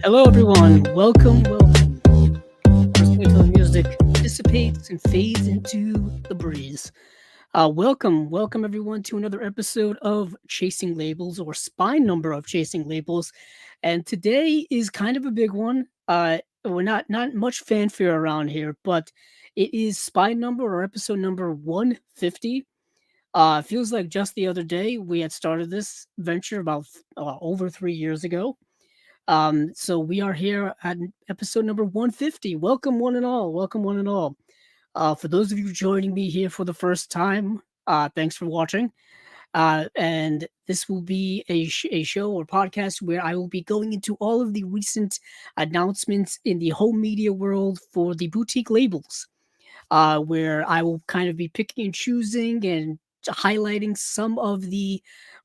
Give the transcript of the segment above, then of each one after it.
Hello, everyone. Welcome, welcome. Just wait till the music dissipates and fades into the breeze. Welcome, everyone, to another episode of Chasing Labels, or spine number of Chasing Labels. And today is kind of a big one. We're not much fanfare around here, but it is spine number or episode number 150. Feels like just the other day we had started this venture about over 3 years ago. So we are here at episode number 150. Welcome, one and all. Welcome, one and all. For those of you joining me here for the first time, thanks for watching. And this will be a show or podcast where I will be going into all of the recent announcements in the home media world for the boutique labels, where I will kind of be picking and choosing and highlighting some of the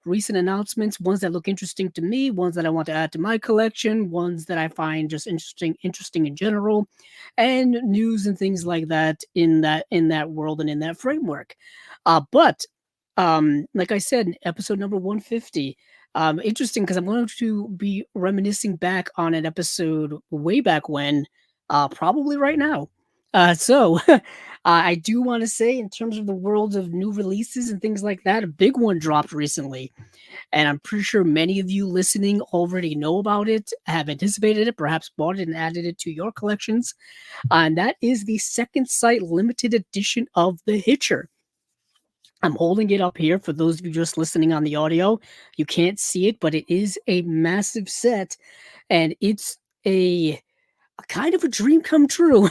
recent announcements, ones that look interesting to me, ones that I want to add to my collection, ones that I find just interesting in general, and news and things like that in that world and in that framework. But like I said, episode number 150. Interesting because I'm going to be reminiscing back on an episode way back when, probably right now. So I do want to say, in terms of the world of new releases and things like that, a big one dropped recently. And I'm pretty sure many of you listening already know about it, have anticipated it, perhaps bought it and added it to your collections. And that is the Second Sight limited edition of The Hitcher. I'm holding it up here for those of you just listening on the audio. You can't see it, but it is a massive set, and it's a kind of a dream come true.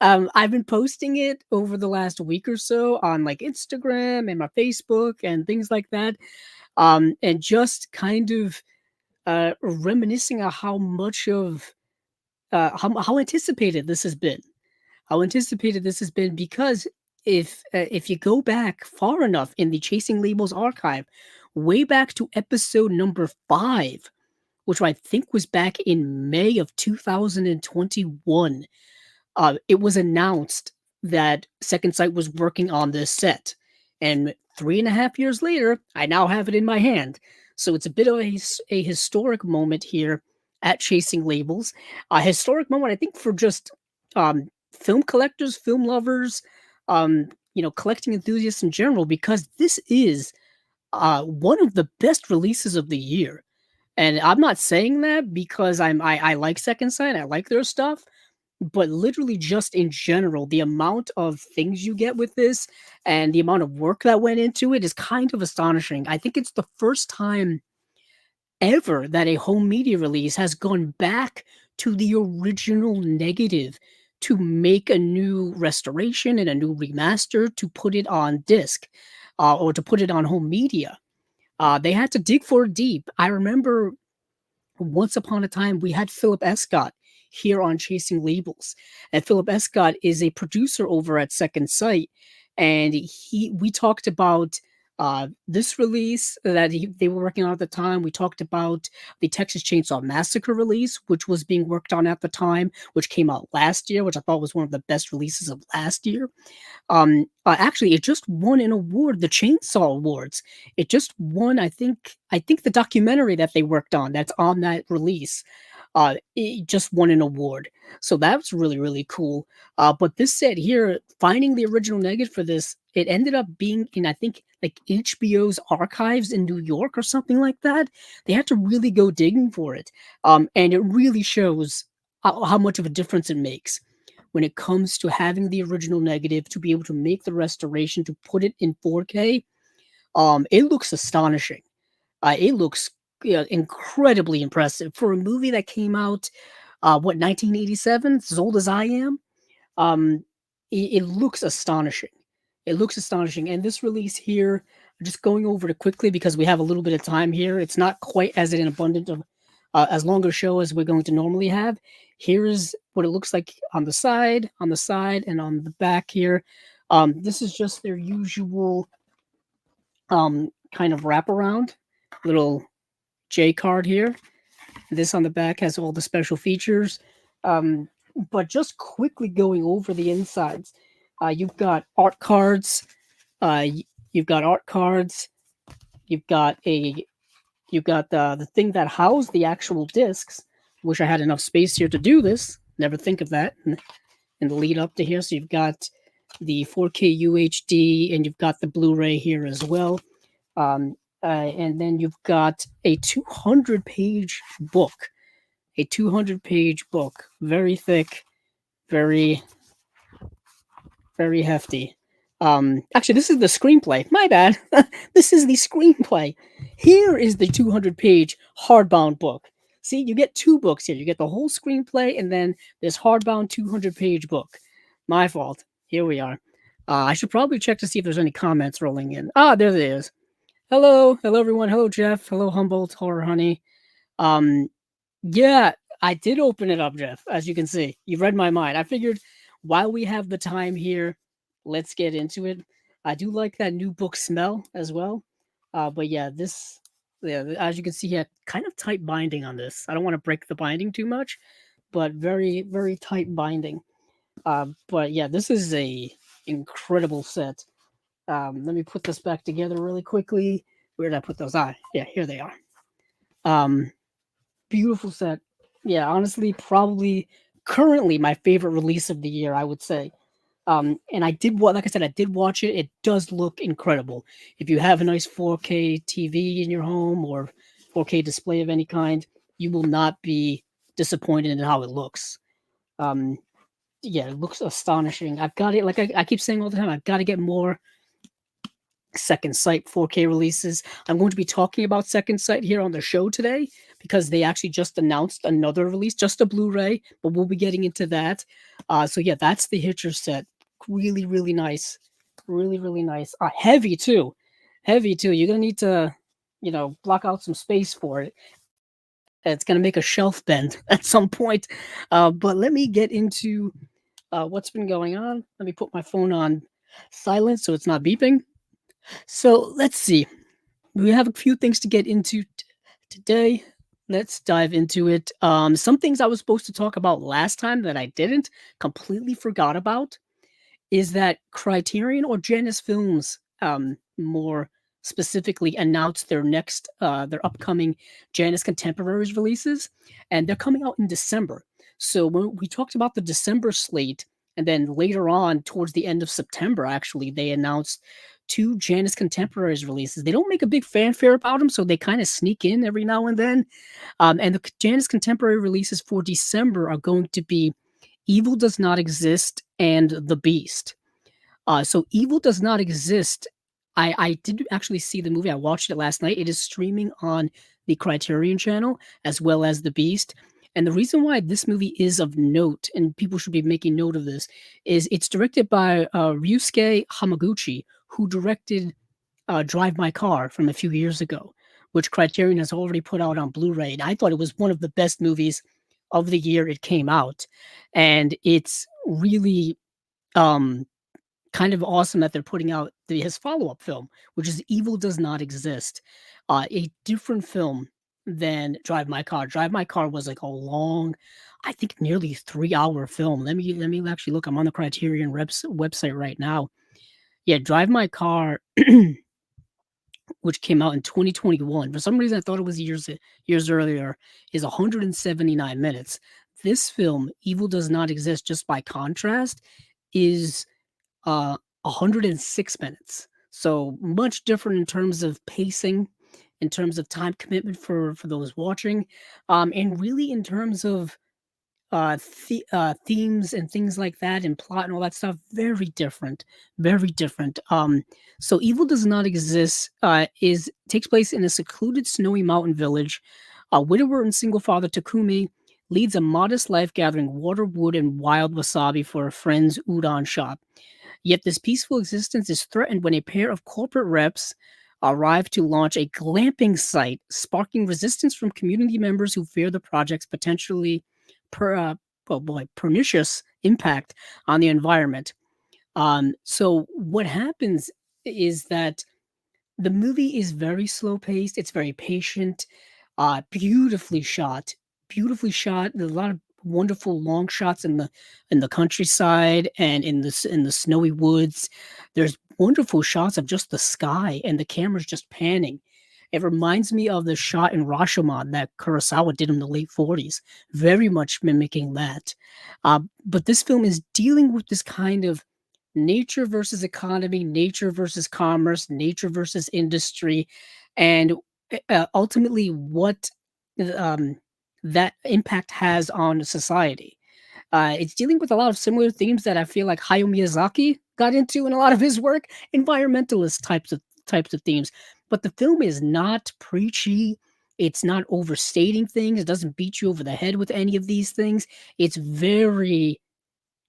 I've been posting it over the last week or so on like Instagram and my Facebook and things like that. And just kind of reminiscing on how much of how anticipated this has been. How anticipated this has been because if you go back far enough in the Chasing Labels archive, way back to episode number 5, which I think was back in May of 2021, it was announced that Second Sight was working on this set. And 3.5 years later, I now have it in my hand. So it's a bit of a historic moment here at Chasing Labels. A historic moment, I think, for just film collectors, film lovers, collecting enthusiasts in general, because this is one of the best releases of the year. And I'm not saying that because I like Second Sight, I like their stuff, but literally just in general, the amount of things you get with this and the amount of work that went into it is kind of astonishing. I think it's the first time ever that a home media release has gone back to the original negative to make a new restoration and a new remaster to put it on disc, or to put it on home media. They had to dig for it deep. I remember once upon a time we had Philip Escott here on Chasing Labels, and Philip Escott is a producer over at Second Sight, and we talked about this release that they were working on at the time. We talked about the Texas Chainsaw Massacre release, which was being worked on at the time, which came out last year, which I thought was one of the best releases of last year. Actually, it just won an award, the Chainsaw Awards. It just won, I think the documentary that they worked on that's on that release, it just won an award. So that's really, really cool. But this set here, finding the original negative for this, it ended up being in, I think, like HBO's archives in New York or something like that. They had to really go digging for it. And it really shows how much of a difference it makes when it comes to having the original negative, to be able to make the restoration, to put it in 4K. It looks astonishing. It looks incredibly impressive for a movie that came out, 1987, as old as I am. It looks astonishing. It looks astonishing. And this release here, just going over it quickly because we have a little bit of time here. It's not quite as an abundant of as long a show as we're going to normally have. Here is what it looks like on the side, and on the back here. This is just their usual kind of wraparound little J card here. This on the back has all the special features. But just quickly going over the insides, you've got art cards. You've got art cards. You've got the thing that housed the actual discs, Wish I had enough space here to do this. Never think of that in the lead up to here. So you've got the 4K UHD and you've got the Blu-ray here as well. And then you've got a 200-page book, a 200-page book, very thick, very very hefty. Actually, this is the screenplay. My bad. This is the screenplay. Here is the 200-page hardbound book. See, you get two books here. You get the whole screenplay and then this hardbound 200-page book. My fault. Here we are. I should probably check to see if there's any comments rolling in. Ah, there it is. Hello, hello everyone. Hello Jeff. Hello Humboldt. Horror Honey. Um, yeah, I did open it up, Jeff. As you can see, you read my mind. I figured while we have the time here, let's get into it. I do like that new book smell as well. But yeah, yeah, as you can see, yeah, kind of tight binding on this. I don't want to break the binding too much, but very, very tight binding. But yeah, this is a incredible set. Let me put this back together really quickly. Where did I put those? Yeah, here they are. Um, Beautiful set. Yeah, honestly, probably currently my favorite release of the year, I would say. And like I said, I did watch it. It does look incredible. If you have a nice 4K TV in your home or 4K display of any kind, you will not be disappointed in how it looks. Um, yeah, it looks astonishing. I've got it, like I keep saying all the time, I've got to get more Second Sight 4K releases. I'm going to be talking about Second Sight here on the show today because they actually just announced another release, just a Blu-ray, but we'll be getting into that. So yeah, that's the Hitcher set. Really, really nice. Really, really nice. Heavy too. Heavy too. You're gonna need to, block out some space for it. It's gonna make a shelf bend at some point. But let me get into what's been going on. Let me put my phone on silent so it's not beeping. So let's see. We have a few things to get into today. Let's dive into it. Some things I was supposed to talk about last time that I didn't, completely forgot about, is that Criterion or Janus Films, more specifically, announced their upcoming Janus Contemporaries releases, and they're coming out in December. So when we talked about the December slate, and then later on, towards the end of September, actually, they announced two Janus Contemporaries releases. They don't make a big fanfare about them, so they kind of sneak in every now and then. And the Janus Contemporary releases for December are going to be Evil Does Not Exist and The Beast. So Evil Does Not Exist. I did actually see the movie. I watched it last night. It is streaming on the Criterion channel as well as The Beast. And the reason why this movie is of note, and people should be making note of this, is it's directed by Ryusuke Hamaguchi, who directed Drive My Car from a few years ago, which Criterion has already put out on Blu-ray. And I thought it was one of the best movies of the year it came out. And it's really kind of awesome that they're putting out his follow-up film, which is Evil Does Not Exist, a different film than Drive My Car. Drive My Car was like a long, I think nearly 3-hour film. Let me actually look. I'm on the Criterion website right now. Yeah, Drive My Car, which came out in 2021. For some reason, I thought it was years earlier. Is 179 minutes. This film, Evil Does Not Exist, just by contrast, is 106 minutes. So much different in terms of pacing, in terms of time commitment for those watching, and really in terms of themes and things like that, and plot and all that stuff. Very different, very different. So Evil Does Not Exist takes place in a secluded snowy mountain village. A widower and single father Takumi leads a modest life gathering water, wood, and wild wasabi for a friend's udon shop. Yet this peaceful existence is threatened when a pair of corporate reps arrive to launch a glamping site, sparking resistance from community members who fear the project's potentially pernicious impact on the environment. So what happens is that the movie is very slow paced. It's very patient, beautifully shot, beautifully shot. There's a lot of wonderful long shots in the countryside and in the snowy woods. There's wonderful shots of just the sky and the camera's just panning. It reminds me of the shot in Rashomon that Kurosawa did in the late 40s, very much mimicking that. But this film is dealing with this kind of nature versus economy, nature versus commerce, nature versus industry, and ultimately what um, that impact has on society. It's dealing with a lot of similar themes that I feel like Hayao Miyazaki got into in a lot of his work, environmentalist types of themes. But the film is not preachy. It's not overstating things. It doesn't beat you over the head with any of these things. It's very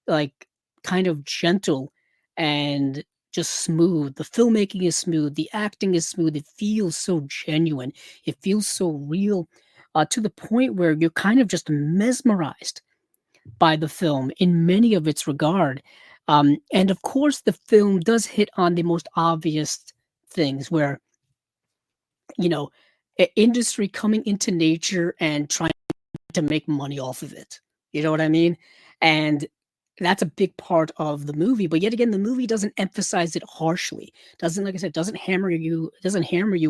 like kind of gentle and just smooth. The filmmaking is smooth. The acting is smooth. It feels so genuine. It feels so real, to the point where you're kind of just mesmerized by the film in many of its regard. And of course, the film does hit on the most obvious things where, you know, industry coming into nature and trying to make money off of it. You know what I mean? And that's a big part of the movie. But yet again, the movie doesn't emphasize it harshly. Doesn't, like I said, doesn't hammer you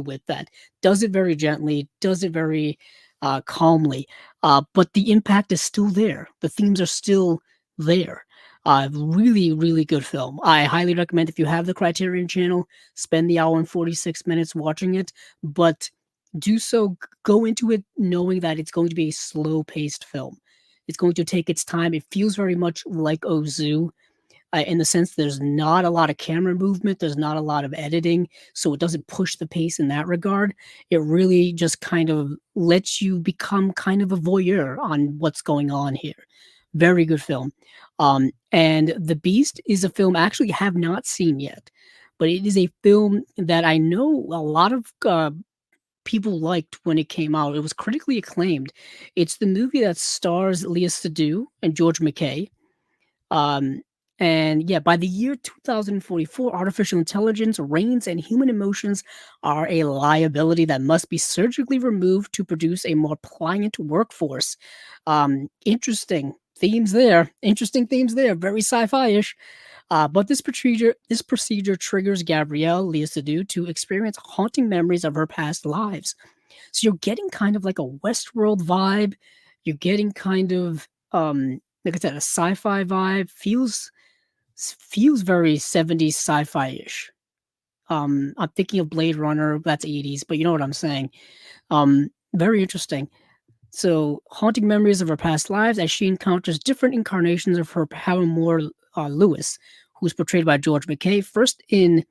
with that. Does it very gently, does it very calmly. But the impact is still there. The themes are still there. Really, really good film. I highly recommend if you have the Criterion channel, spend the hour and 46 minutes watching it. But do so go into it knowing that it's going to be a slow paced film. It's going to take its time. It feels very much like Ozu, in the sense there's not a lot of camera movement, there's not a lot of editing, so it doesn't push the pace in that regard. It really just kind of lets you become kind of a voyeur on what's going on here. Very good film. And The Beast is a film I actually have not seen yet, but it is a film that I know a lot of people liked when it came out. It was critically acclaimed. It's the movie that stars Leah Seydoux and George McKay. Um, and yeah, by the year 2044, artificial intelligence reigns and human emotions are a liability that must be surgically removed to produce a more pliant workforce. Interesting themes there. Interesting themes there. Very sci-fi-ish. But this procedure triggers Gabrielle Leah Seydoux to experience haunting memories of her past lives. So you're getting kind of like a Westworld vibe. You're getting kind of like I said, a sci-fi vibe. Feels very 70s sci-fi-ish. I'm thinking of Blade Runner, that's 80s, but you know what I'm saying. Very interesting. So, haunting memories of her past lives as she encounters different incarnations of her paramour, Lewis, who's portrayed by George McKay, first in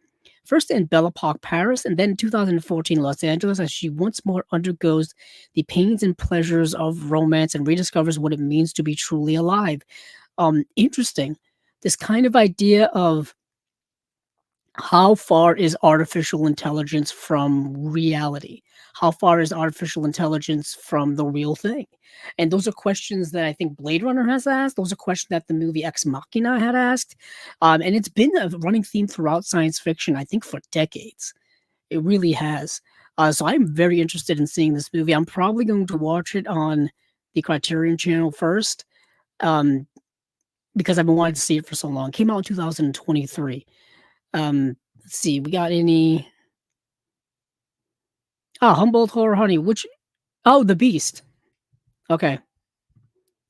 Belle Epoque, Paris, and then in 2014 Los Angeles, as she once more undergoes the pains and pleasures of romance and rediscovers what it means to be truly alive. Interesting. This kind of idea of how far is artificial intelligence from reality? How far is artificial intelligence from the real thing? And those are questions that I think Blade Runner has asked. Those are questions that the movie Ex Machina had asked. And it's been a running theme throughout science fiction, I think, for decades. It really has. So I'm very interested in seeing this movie. I'm probably going to watch it on the Criterion channel first, um, because I've been wanting to see it for so long. It came out in 2023. Let's see, we got any Humboldt Horror Honey, which The Beast. Okay.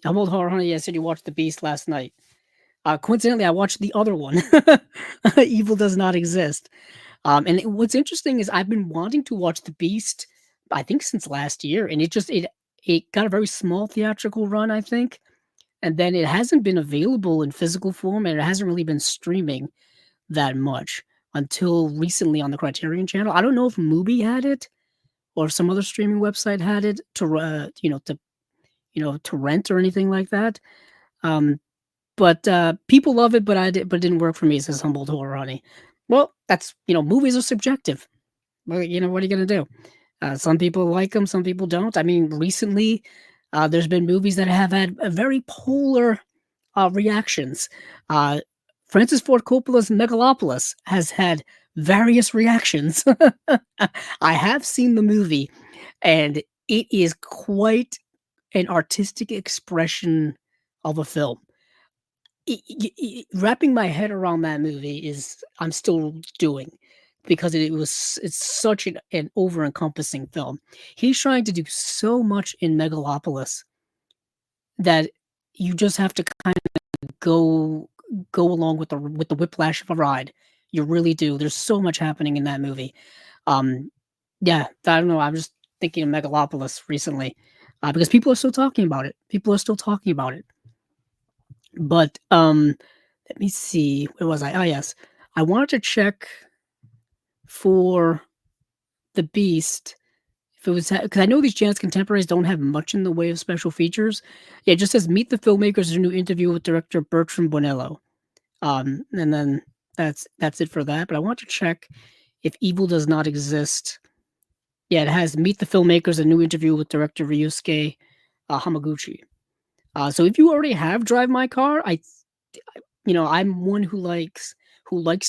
Humboldt Horror Honey, I said you watched The Beast last night. Coincidentally, I watched the other one. Evil Does Not Exist. And what's interesting is I've been wanting to watch The Beast, I think since last year, and it got a very small theatrical run, I think. And then it hasn't been available in physical form, and it hasn't really been streaming that much until recently on the Criterion channel. I don't know if Mubi had it or if some other streaming website had it to rent or anything like that. Um, but people love it, but it didn't work for me, says Humboldt Horror Honey. Well, that's movies are subjective. Well, what are you gonna do? Some people like them, some people don't. I mean, recently, there's been movies that have had a very polar reactions. Uh, Francis Ford Coppola's Megalopolis has had various reactions. I have seen the movie, and it is quite an artistic expression of a film. Wrapping my head around that movie is I'm still doing because it's such an over encompassing film. He's trying to do so much in Megalopolis that you just have to kind of go along with the whiplash of a ride. You really do. There's so much happening in that movie. Um, yeah, I don't know. I'm just thinking of Megalopolis recently because people are still talking about it. People are still talking about it. But let me see. Where was I? Oh yes, I wanted to check for the Beast if it was because I know these Jan's contemporaries don't have much in the way of special features. Yeah, it just says meet the filmmakers in a new interview with director Bertram Bonello. And then that's it for that. But I want to check if Evil Does Not Exist. Yeah, it has meet the filmmakers, a new interview with director Ryusuke Hamaguchi. So if you already have Drive My Car, I'm one who likes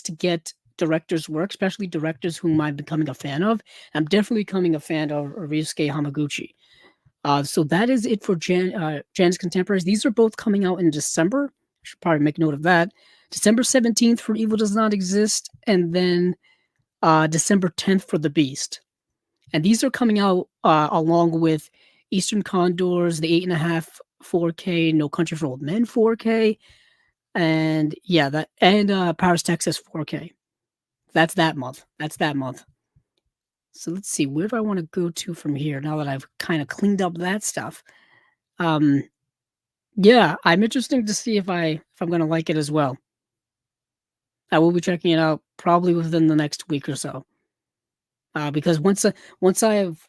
to get directors' work, especially directors whom I'm becoming a fan of. I'm definitely becoming a fan of Ryusuke Hamaguchi. So that is it for Jan's Contemporaries. These are both coming out in December. I should probably make note of that. December 17th for Evil Does Not Exist, and then December 10th for The Beast. And these are coming out along with Eastern Condors, the 8.5 4K, No Country for Old Men 4K, and yeah, that and Paris, Texas 4K. That's that month. That's that month. So let's see, where do I want to go to from here now that I've kind of cleaned up that stuff? Um, yeah, I'm interested to see if I'm gonna like it as well. I will be checking it out probably within the next week or so. Because once I have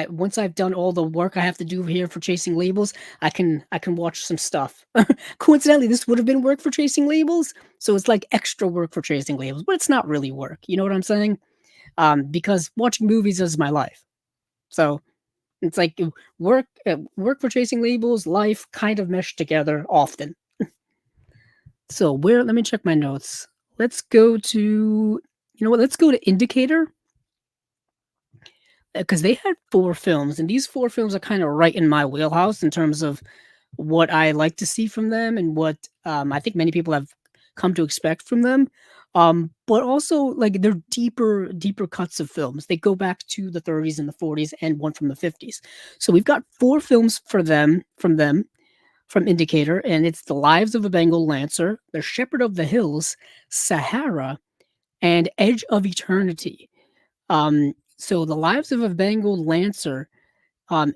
once I've done all the work I have to do here for chasing labels, I can watch some stuff. Coincidentally, this would have been work for chasing labels, so it's like extra work for chasing labels, but it's not really work. You know what I'm saying? Because watching movies is my life. So it's like work for chasing labels, life kind of mesh together often. So where? Let me check my notes. Let's go to you know what? Let's go to Indicator because they had 4 films, and these 4 films are kind of right in my wheelhouse in terms of what I like to see from them and what I think many people have come to expect from them. But also like they're deeper cuts of films. They go back to the 30s and the 40s and one from the 50s. So we've got 4 films for them from Indicator, and it's The Lives of a Bengal Lancer, The Shepherd of the Hills, Sahara, and Edge of Eternity. So The Lives of a Bengal Lancer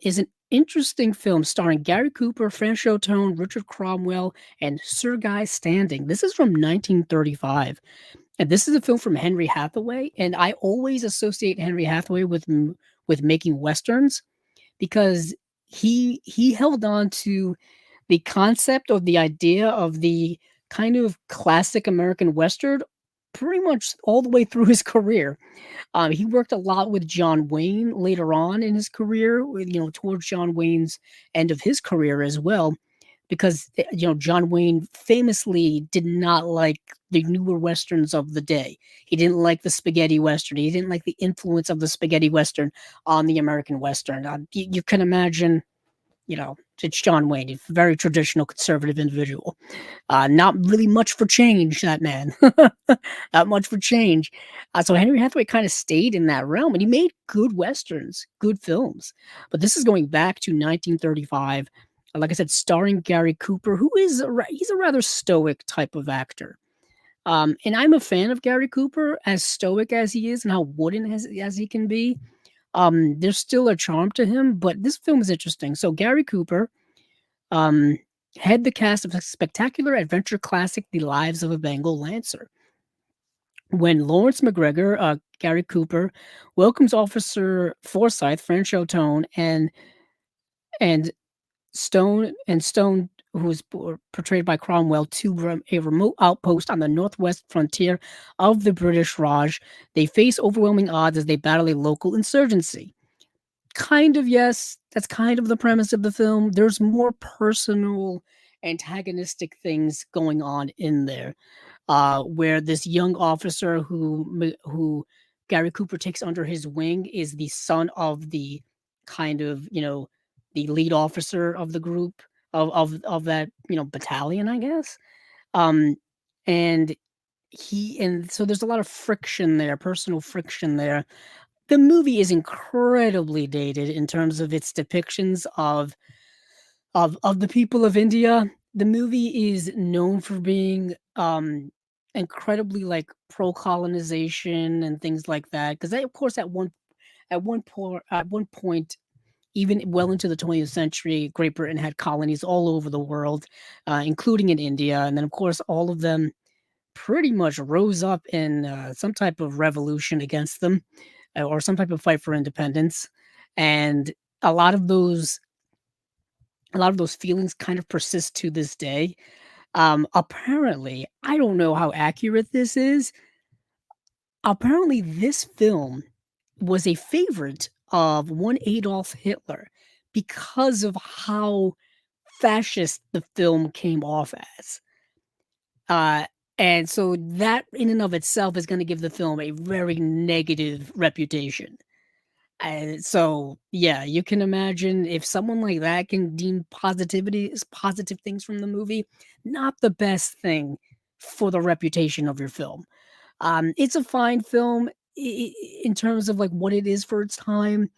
is an interesting film starring Gary Cooper, Franchot Tone, Richard Cromwell, and Sir Guy Standing. This is from 1935, and this is a film from Henry Hathaway. And I always associate Henry Hathaway with making westerns because he held on to the concept or the idea of the kind of classic American western pretty much all the way through his career. He worked a lot with John Wayne later on in his career, towards John Wayne's end of his career as well, because John Wayne famously did not like the newer westerns of the day. He didn't like the spaghetti western. He didn't like the influence of the spaghetti western on the American western. You can imagine, it's John Wayne, a very traditional conservative individual. Not really much for change, that man. Not much for change. So Henry Hathaway kind of stayed in that realm, and he made good westerns, good films. But this is going back to 1935. Like I said, starring Gary Cooper, who is he's a rather stoic type of actor. And I'm a fan of Gary Cooper, as stoic as he is and how wooden as he can be. There's still a charm to him, but this film is interesting. So Gary Cooper, um, head the cast of a spectacular adventure classic, The Lives of a Bengal Lancer. When Lawrence McGregor, Gary Cooper, welcomes Officer Forsyth, Franchot Tone, and Stone, who is portrayed by Cromwell, to a remote outpost on the northwest frontier of the British Raj, they face overwhelming odds as they battle a local insurgency. Kind of, yes, that's kind of the premise of the film. There's more personal, antagonistic things going on in there, where this young officer who Gary Cooper takes under his wing is the son of the kind of the lead officer of the group of that battalion, I guess. Um, and and so there's a lot of friction there, personal friction there. The movie is incredibly dated in terms of its depictions of the people of India. The movie is known for being incredibly like pro colonization and things like that. Because of course, at one point, even well into the 20th century, Great Britain had colonies all over the world, including in India, and then of course all of them pretty much rose up in some type of revolution against them, or some type of fight for independence, and a lot of those a lot of those feelings kind of persist to this day. Apparently, I don't know how accurate this is. Apparently, this film was a favorite of one Adolf Hitler because of how fascist the film came off as. Uh, and so that in and of itself is going to give the film a very negative reputation. And so, yeah, you can imagine if someone like that can deem positivity as positive things from the movie, not the best thing for the reputation of your film. It's a fine film in terms of like what it is for its time,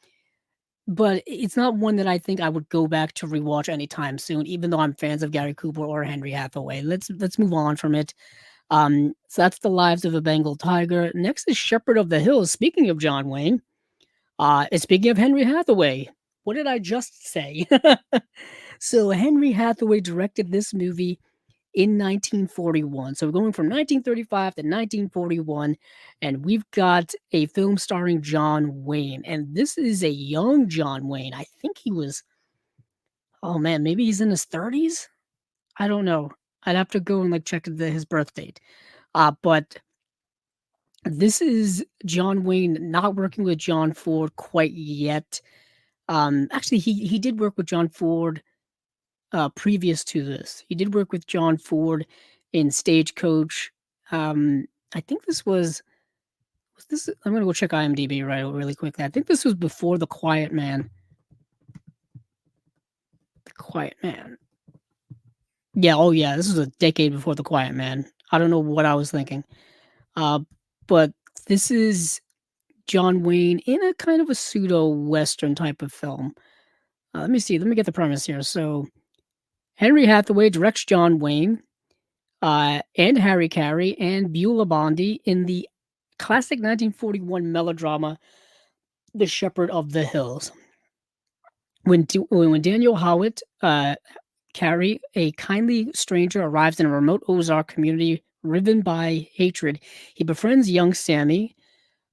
but it's not one that I think I would go back to rewatch anytime soon. Even though I'm fans of Gary Cooper or Henry Hathaway, let's move on from it. So that's The Lives of a Bengal Tiger. Next is Shepherd of the Hills. Speaking of John Wayne. And speaking of Henry Hathaway, what did I just say? So Henry Hathaway directed this movie in 1941. So we're going from 1935 to 1941, and we've got a film starring John Wayne. And this is a young John Wayne. I think he was, oh man, maybe he's in his 30s? I don't know. I'd have to go and like check his birth date. But this is John Wayne not working with John Ford quite yet. Actually, he did work with John Ford, previous to this. He did work with John Ford in Stagecoach. I think was this I'm gonna go check IMDb really quickly. I think this was before The Quiet Man. The Quiet Man. Yeah, oh yeah, this was a decade before The Quiet Man. I don't know what I was thinking. Uh, but this is John Wayne in a kind of a pseudo Western type of film. Let me see. Let me get the premise here. So Henry Hathaway directs John Wayne, and Harry Carey and Beulah Bondi in the classic 1941 melodrama The Shepherd of the Hills. When Daniel Howitt, Carey, a kindly stranger, arrives in a remote Ozark community riven by hatred, he befriends young Sammy,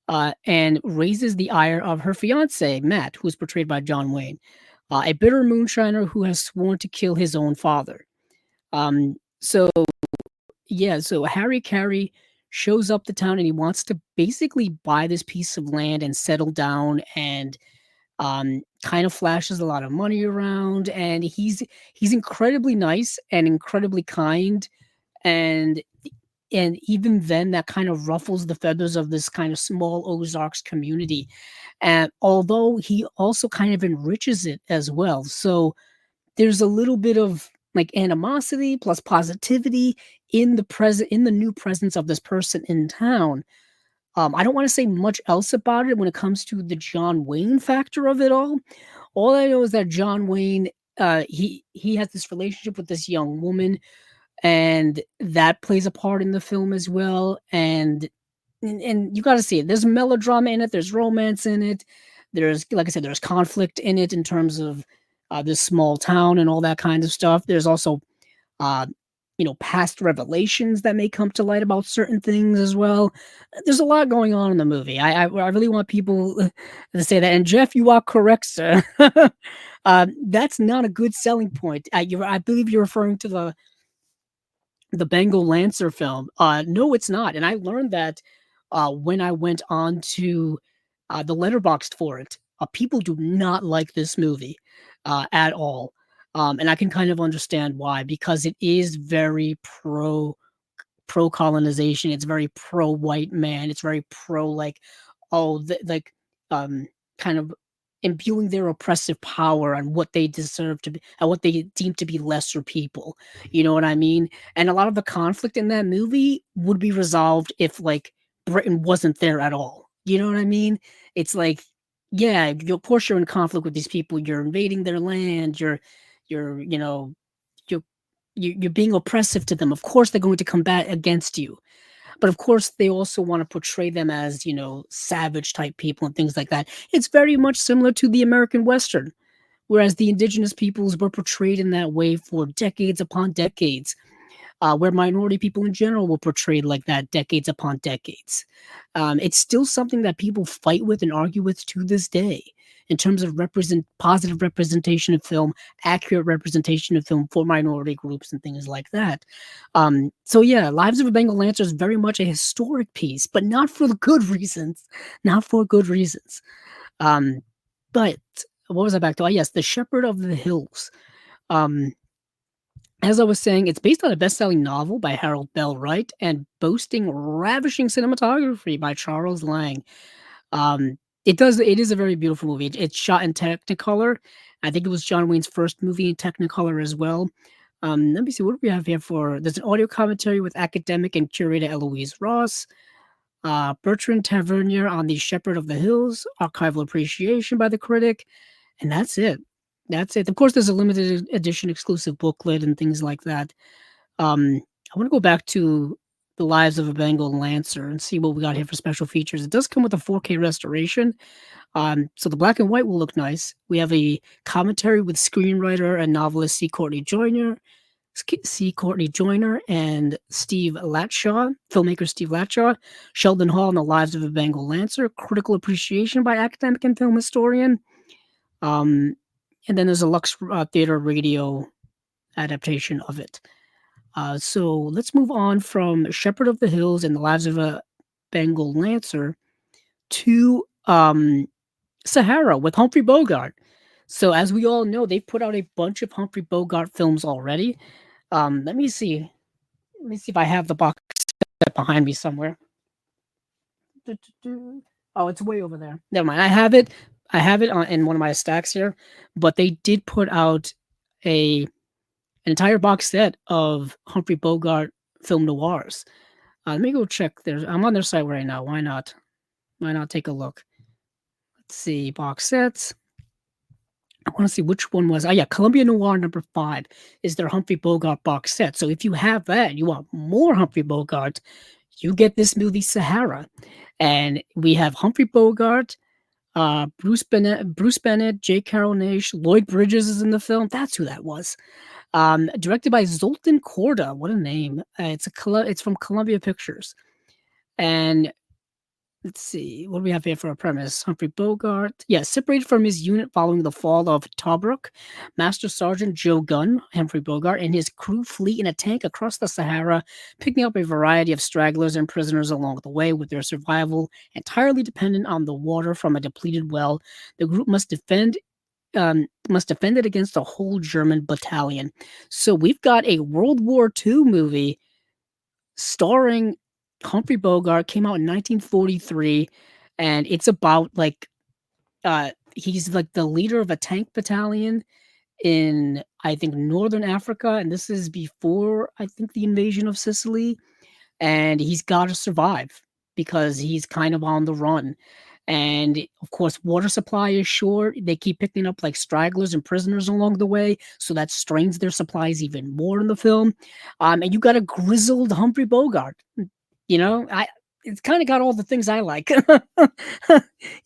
and raises the ire of her fiance, Matt, who is portrayed by John Wayne, a bitter moonshiner who has sworn to kill his own father. So yeah, so Harry Carey shows up to town and he wants to basically buy this piece of land and settle down, and kind of flashes a lot of money around, and he's incredibly nice and incredibly kind, and even then that kind of ruffles the feathers of this kind of small Ozarks community. And although he also kind of enriches it as well. So there's a little bit of like animosity plus positivity in the new presence of this person in town. I don't want to say much else about it when it comes to the John Wayne factor of it all. All I know is that John Wayne, he has this relationship with this young woman, and that plays a part in the film as well. And you got to see it. There's melodrama in it. There's romance in it. There's, like I said, there's conflict in it in terms of this small town and all that kind of stuff. There's also, uh, past revelations that may come to light about certain things as well. There's a lot going on in the movie. I really want people to say that. And Jeff, you are correct, sir. That's not a good selling point. I believe you're referring to the Bengal Lancer film. No, it's not. And I learned that when I went on to the letterboxd for it. People do not like this movie at all. And I can kind of understand why, because it is very pro colonization. It's very pro white man. It's very pro like, oh, like, um, kind of. imbuing their oppressive power on what they deserve to be and what they deem to be lesser people. You know what I mean? And a lot of the conflict in that movie would be resolved if like Britain wasn't there at all. You know what I mean? It's like, yeah, of course you're in conflict with these people. You're invading their land. You're, you know, you're you're being oppressive to them. Of course they're going to combat against you. But of course, they also want to portray them as, savage type people and things like that. It's very much similar to the American Western, whereas the indigenous peoples were portrayed in that way for decades upon decades, where minority people in general were portrayed like that decades upon decades. It's still something that people fight with and argue with to this day in terms of positive representation of film, accurate representation of film for minority groups and things like that. So yeah, Lives of a Bengal Lancer is very much a historic piece, but not for the good reasons. Not for good reasons. Um, but what was I back to? Oh, yes, The Shepherd of the Hills. Um, as I was saying, it's based on a best-selling novel by Harold Bell Wright and boasting ravishing cinematography by Charles Lang. Um, it is a very beautiful movie. It's shot in Technicolor. I think it was John Wayne's first movie in Technicolor as well. Let me see, what do we have here for there's an audio commentary with academic and curator Eloise Ross, Bertrand Tavernier on The Shepherd of the Hills, archival appreciation by the critic, and that's it. That's it. Of course, there's a limited edition exclusive booklet and things like that. I want to go back to The Lives of a Bengal Lancer and see what we got here for special features. It does come with a 4K restoration. So the black and white will look nice. We have a commentary with screenwriter and novelist C. Courtney Joyner and Steve Latshaw, filmmaker Steve Latshaw, Sheldon Hall and The Lives of a Bengal Lancer, critical appreciation by academic and film historian. Um, and then there's a Lux Theater radio adaptation of it. So let's move on from Shepherd of the Hills and The Lives of a Bengal Lancer to Sahara with Humphrey Bogart. So as we all know, they've put out a bunch of Humphrey Bogart films already. Let me see. Let me see if I have the box set behind me somewhere. Oh, it's way over there. Never mind. I have it. I have it in one of my stacks here. But they did put out an entire box set of Humphrey Bogart film noirs. Let me go check. I'm on their site right now. Why not? Why not take a look? Let's see. Box sets. I want to see which one was. Oh, yeah. Columbia Noir number 5 is their Humphrey Bogart box set. So if you have that, you want more Humphrey Bogart, you get this movie Sahara. And we have Humphrey Bogart, Bruce Bennett, J. Carroll Naish, Lloyd Bridges is in the film. That's who that was. Directed by Zoltan Korda. What a name. It's from Columbia Pictures. And let's see, what do we have here for a premise? Humphrey Bogart. Yeah, separated from his unit following the fall of Tobruk, Master Sergeant Joe Gunn, Humphrey Bogart, and his crew flee in a tank across the Sahara, picking up a variety of stragglers and prisoners along the way. With their survival entirely dependent on the water from a depleted well, the group must defend it against a whole German battalion. So we've got a World War II movie starring Humphrey Bogart, came out in 1943, and it's about he's like the leader of a tank battalion in, I think, northern Africa, and this is before, I think, the invasion of Sicily, and he's got to survive because he's kind of on the run. And of course, water supply is short. They keep picking up like stragglers and prisoners along the way, so that strains their supplies even more in the film. And you got a grizzled Humphrey Bogart. It's kind of got all the things I like.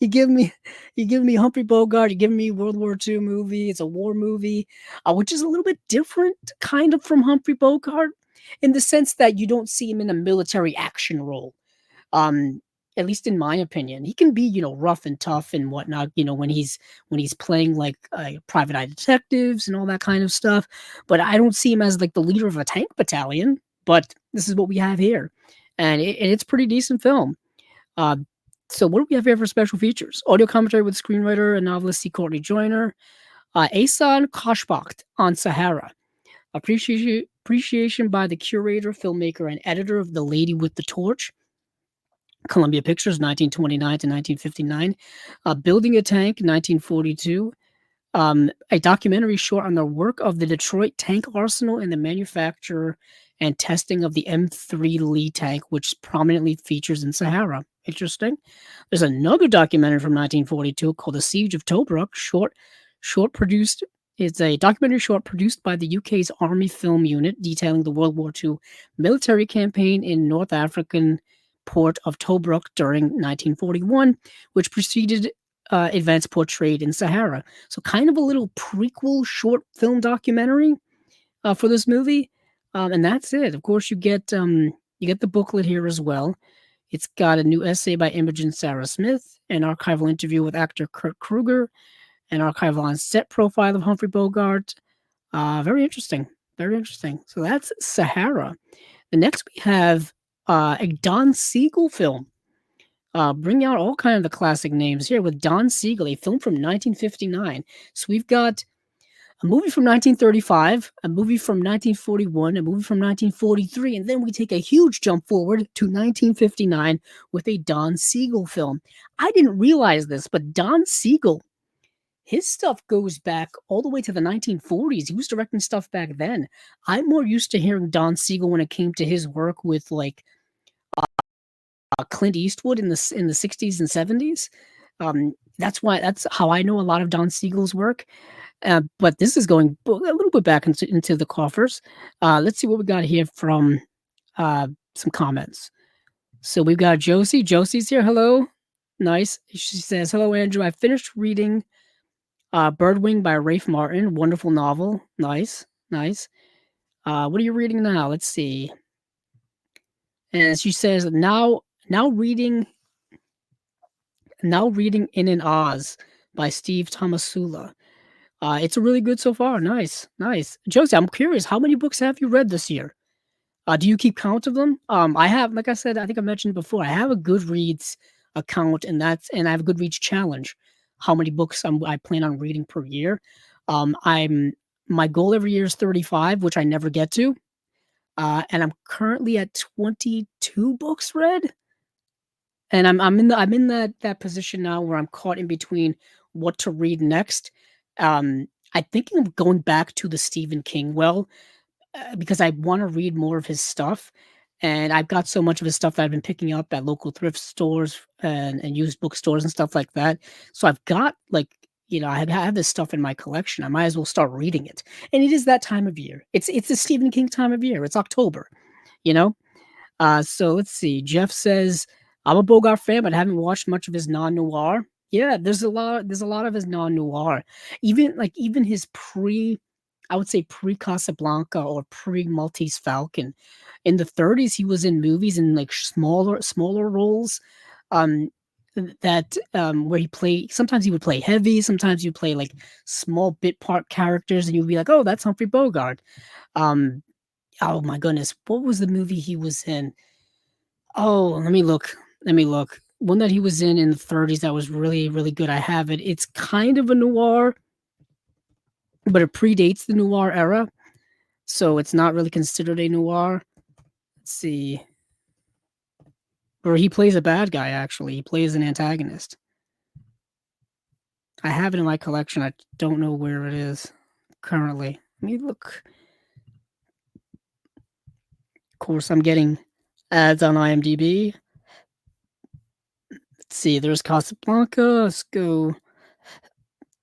you give me, you give me Humphrey Bogart. You give me World War II movie. It's a war movie, which is a little bit different, kind of from Humphrey Bogart, in the sense that you don't see him in a military action role. Um, at least in my opinion, he can be, rough and tough and whatnot, when he's playing like private eye detectives and all that kind of stuff. But I don't see him as like the leader of a tank battalion. But this is what we have here, and it's pretty decent film. Uh, so what do we have here for special features? Audio commentary with screenwriter and novelist C. Courtney Joyner, Asan Koshbacht on Sahara. Appreciation by the curator, filmmaker, and editor of The Lady with the Torch. Columbia Pictures, 1929 to 1959. Building a Tank, 1942. A documentary short on the work of the Detroit tank arsenal and the manufacture and testing of the M3 Lee tank, which prominently features in Sahara. Interesting. There's another documentary from 1942 called The Siege of Tobruk, short produced. It's a documentary short produced by the UK's Army Film Unit detailing the World War II military campaign in North African port of Tobruk during 1941, which preceded events portrayed in Sahara. So kind of a little prequel short film documentary for this movie, and that's it. Of course, you get the booklet here as well. It's got a new essay by Imogen Sarah Smith, an archival interview with actor Kurt Kruger, an archival on set profile of Humphrey Bogart. Very interesting. Very interesting. So that's Sahara. The next we have a Don Siegel film. Bring out all kind of the classic names here with Don Siegel, a film from 1959. So we've got a movie from 1935, a movie from 1941, a movie from 1943, and then we take a huge jump forward to 1959 with a Don Siegel film. I didn't realize this, but Don Siegel, his stuff goes back all the way to the 1940s. He was directing stuff back then. I'm more used to hearing Don Siegel when it came to his work with like Clint Eastwood in the 60s and 70s. That's how I know a lot of Don Siegel's work. But this is going a little bit back into the coffers. Let's see what we got here from some comments. So we've got Josie. Josie's here. Hello. Nice. She says, "Hello, Andrew. I finished reading Birdwing by Rafe Martin. Wonderful novel. Nice. Nice. What are you reading now? Let's see." And she says, now reading In an Oz by Steve Tomasula. It's a really good so far. Nice, nice. Josie, I'm curious, how many books have you read this year? Do you keep count of them? I have, like I said, I think I mentioned before, I have a Goodreads account, and I have a Goodreads challenge. How many books I plan on reading per year? My goal every year is 35, which I never get to. And I'm currently at 22 books read. And I'm in that position now where I'm caught in between what to read next. I'm thinking of going back to the Stephen King because I want to read more of his stuff, and I've got so much of his stuff that I've been picking up at local thrift stores and used bookstores and stuff like that. So I've got I have this stuff in my collection. I might as well start reading it. And it is that time of year. It's the Stephen King time of year. It's October, you know. So let's see. Jeff says, "I'm a Bogart fan, but I haven't watched much of his non-noir." Yeah, there's a lot of his non-noir. Even his I would say pre-Casablanca or pre-Maltese Falcon. In the 30s, he was in movies in like smaller roles. Um where sometimes he would play heavy, sometimes he would play like small bit part characters, and you'd be like, "Oh, that's Humphrey Bogart." Um oh my goodness, what was the movie he was in? Oh, let me look. Let me look. One that he was in the 30s that was really, really good. I have it. It's kind of a noir, but it predates the noir era, so it's not really considered a noir. Let's see. Or he plays a bad guy, actually. He plays an antagonist. I have it in my collection. I don't know where it is currently. Let me look. Of course, I'm getting ads on IMDb. Let's see. There's Casablanca. Let's go.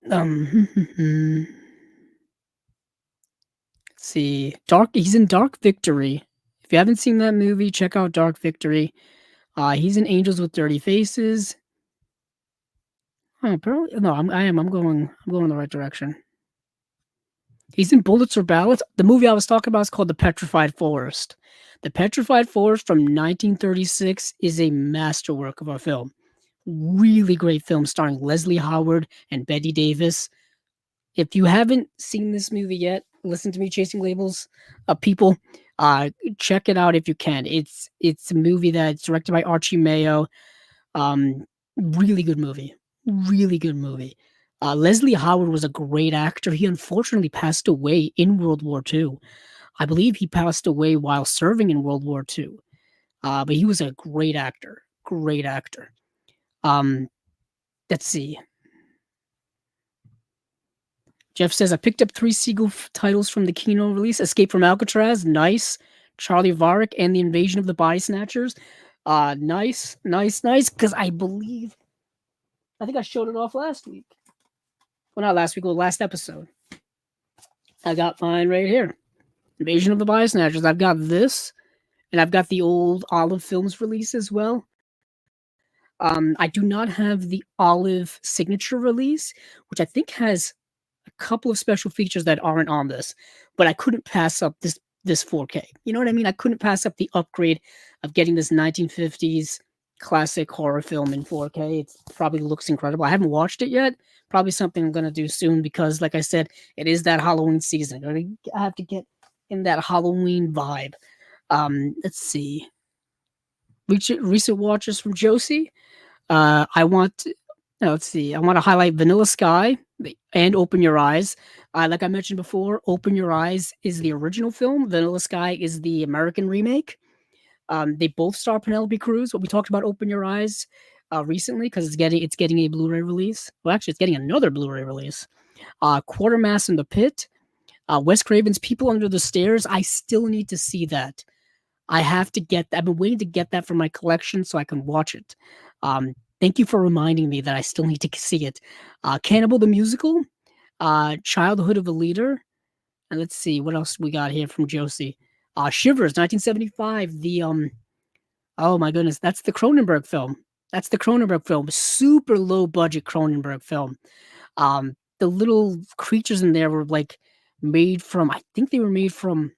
Let's see. He's in Dark Victory. If you haven't seen that movie, check out Dark Victory. He's in Angels with Dirty Faces. Oh, apparently, no, I'm going in the right direction. He's in Bullets or Ballads. The movie I was talking about is called The Petrified Forest. The Petrified Forest from 1936 is a masterwork of a film. Really great film starring Leslie Howard and Betty Davis. If you haven't seen this movie yet, listen to me, Chasing Labels, people. Check it out if you can. It's a movie that's directed by Archie Mayo. Really good movie. Really good movie. Leslie Howard was a great actor. He unfortunately passed away in World War II. I believe he passed away while serving in World War II. But he was a great actor. great actor. Um, let's see. Jeff says, I picked up three Siegel titles from the Kino release: Escape from Alcatraz, nice. Charlie Varick and the Invasion of the Body Snatchers. Nice, nice, nice. Because I think I showed it off last week. Well, not last week, well, last episode. I got mine right here. Invasion of the Body Snatchers. I've got this, and I've got the old Olive Films release as well. I do not have the Olive signature release, which I think has a couple of special features that aren't on this, but I couldn't pass up this 4K. You know what I mean? I couldn't pass up the upgrade of getting this 1950s classic horror film in 4K. It probably looks incredible. I haven't watched it yet. Probably something I'm gonna do soon because, like I said, it is that Halloween season. I have to get in that Halloween vibe. Let's see. Recent watches from Josie. I want to, let's see. I want to highlight Vanilla Sky and Open Your Eyes. Like I mentioned before, Open Your Eyes is the original film. Vanilla Sky is the American remake. They both star Penelope Cruz. What we talked about Open Your Eyes recently because it's getting a Blu-ray release. Well, actually, it's getting another Blu-ray release. Quartermass in the Pit. Wes Craven's People Under the Stairs. I still need to see that. I have to get that. I've been waiting to get that from my collection so I can watch it. Thank you for reminding me that I still need to see it. Cannibal the Musical, Childhood of a Leader, and let's see what else we got here from Josie. Shivers, 1975. Oh my goodness, that's the Cronenberg film. That's the Cronenberg film. Super low budget Cronenberg film. The little creatures in there were like made from. I think they were made from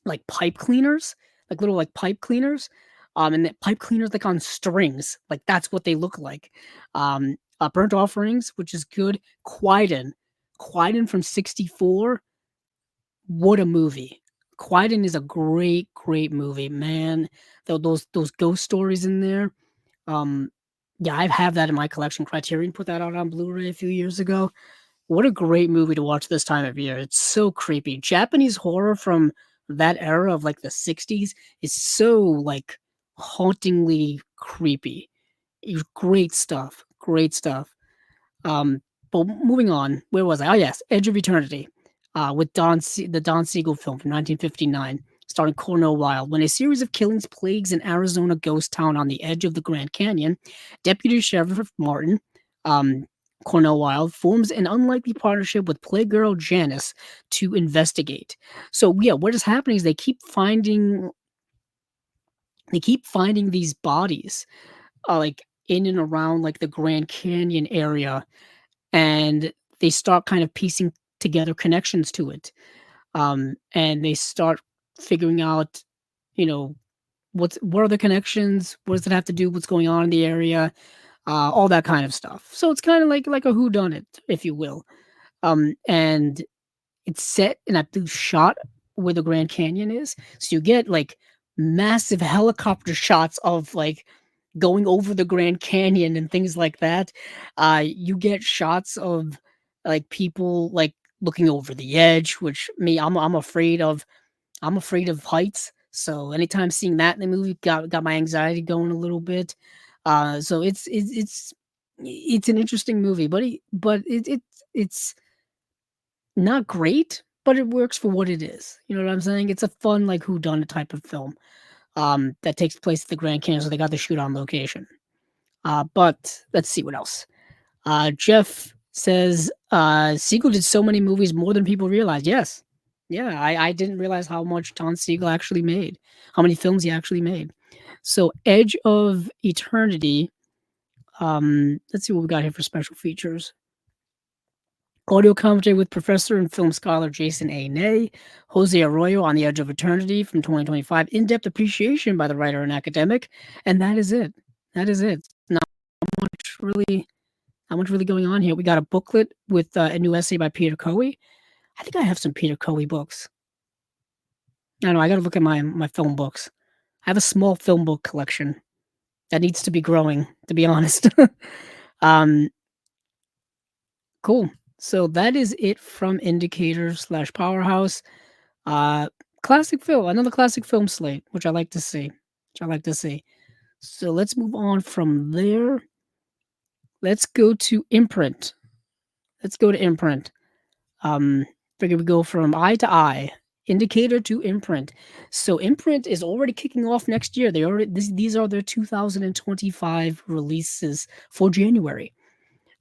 like pipe cleaners, like little like pipe cleaners. And the pipe cleaners like on strings, like that's what they look like. Burnt Offerings, which is good. Quiden from '64. What a movie! Quiden is a great, great movie, man. Those ghost stories in there. Um, yeah, I have that in my collection. Criterion put that out on Blu-ray a few years ago. What a great movie to watch this time of year. It's so creepy. Japanese horror from that era of like the 60s is so like hauntingly creepy. Great stuff. Great stuff. But moving on, where was I? Oh yes, Edge of Eternity, with the Don Siegel film from 1959, starring Cornell Wilde. When a series of killings plagues an Arizona ghost town on the edge of the Grand Canyon, Deputy Sheriff Martin, Cornell Wilde, forms an unlikely partnership with Playgirl Janice to investigate. So yeah, what is happening is they keep finding these bodies, like in and around like the Grand Canyon area, and they start kind of piecing together connections to it. And they start figuring out, you know, what are the connections? What does it have to do? What's going on in the area? All that kind of stuff. So it's kind of like a whodunit, if you will. And it's set in a blue shot where the Grand Canyon is. So you get like massive helicopter shots of like going over the Grand Canyon and things like that. You get shots of like people like looking over the edge, which me, I'm afraid of heights. So anytime seeing that in the movie got my anxiety going a little bit. So it's an interesting movie, it's not great, but it works for what it is. You know what I'm saying? It's a fun like whodunit type of film. That takes place at the Grand Canyon, so they got the shoot on location. But let's see what else. Jeff says Siegel did so many movies more than people realize. Yes. Yeah, I didn't realize how much Don Siegel actually made, how many films he actually made. So Edge of Eternity. Let's see what we got here for special features. Audio commentary with professor and film scholar Jason A. Ney, Jose Arroyo on the Edge of Eternity from 2025, in-depth appreciation by the writer and academic, and that is it. That is it. Not much really, not much really going on here. We got a booklet with a new essay by Peter Coey. I think I have some Peter Coey books. I don't know. I got to look at my film books. I have a small film book collection that needs to be growing, to be honest. um, cool. So that is it from Indicator/Powerhouse. Uh, Classic film, another classic film slate, which I like to see. Which I like to see. So let's move on from there. Let's go to Imprint. Let's go to Imprint. Um, Figure we go from eye to eye, indicator to imprint. So imprint is already kicking off next year. These are their 2025 releases for January.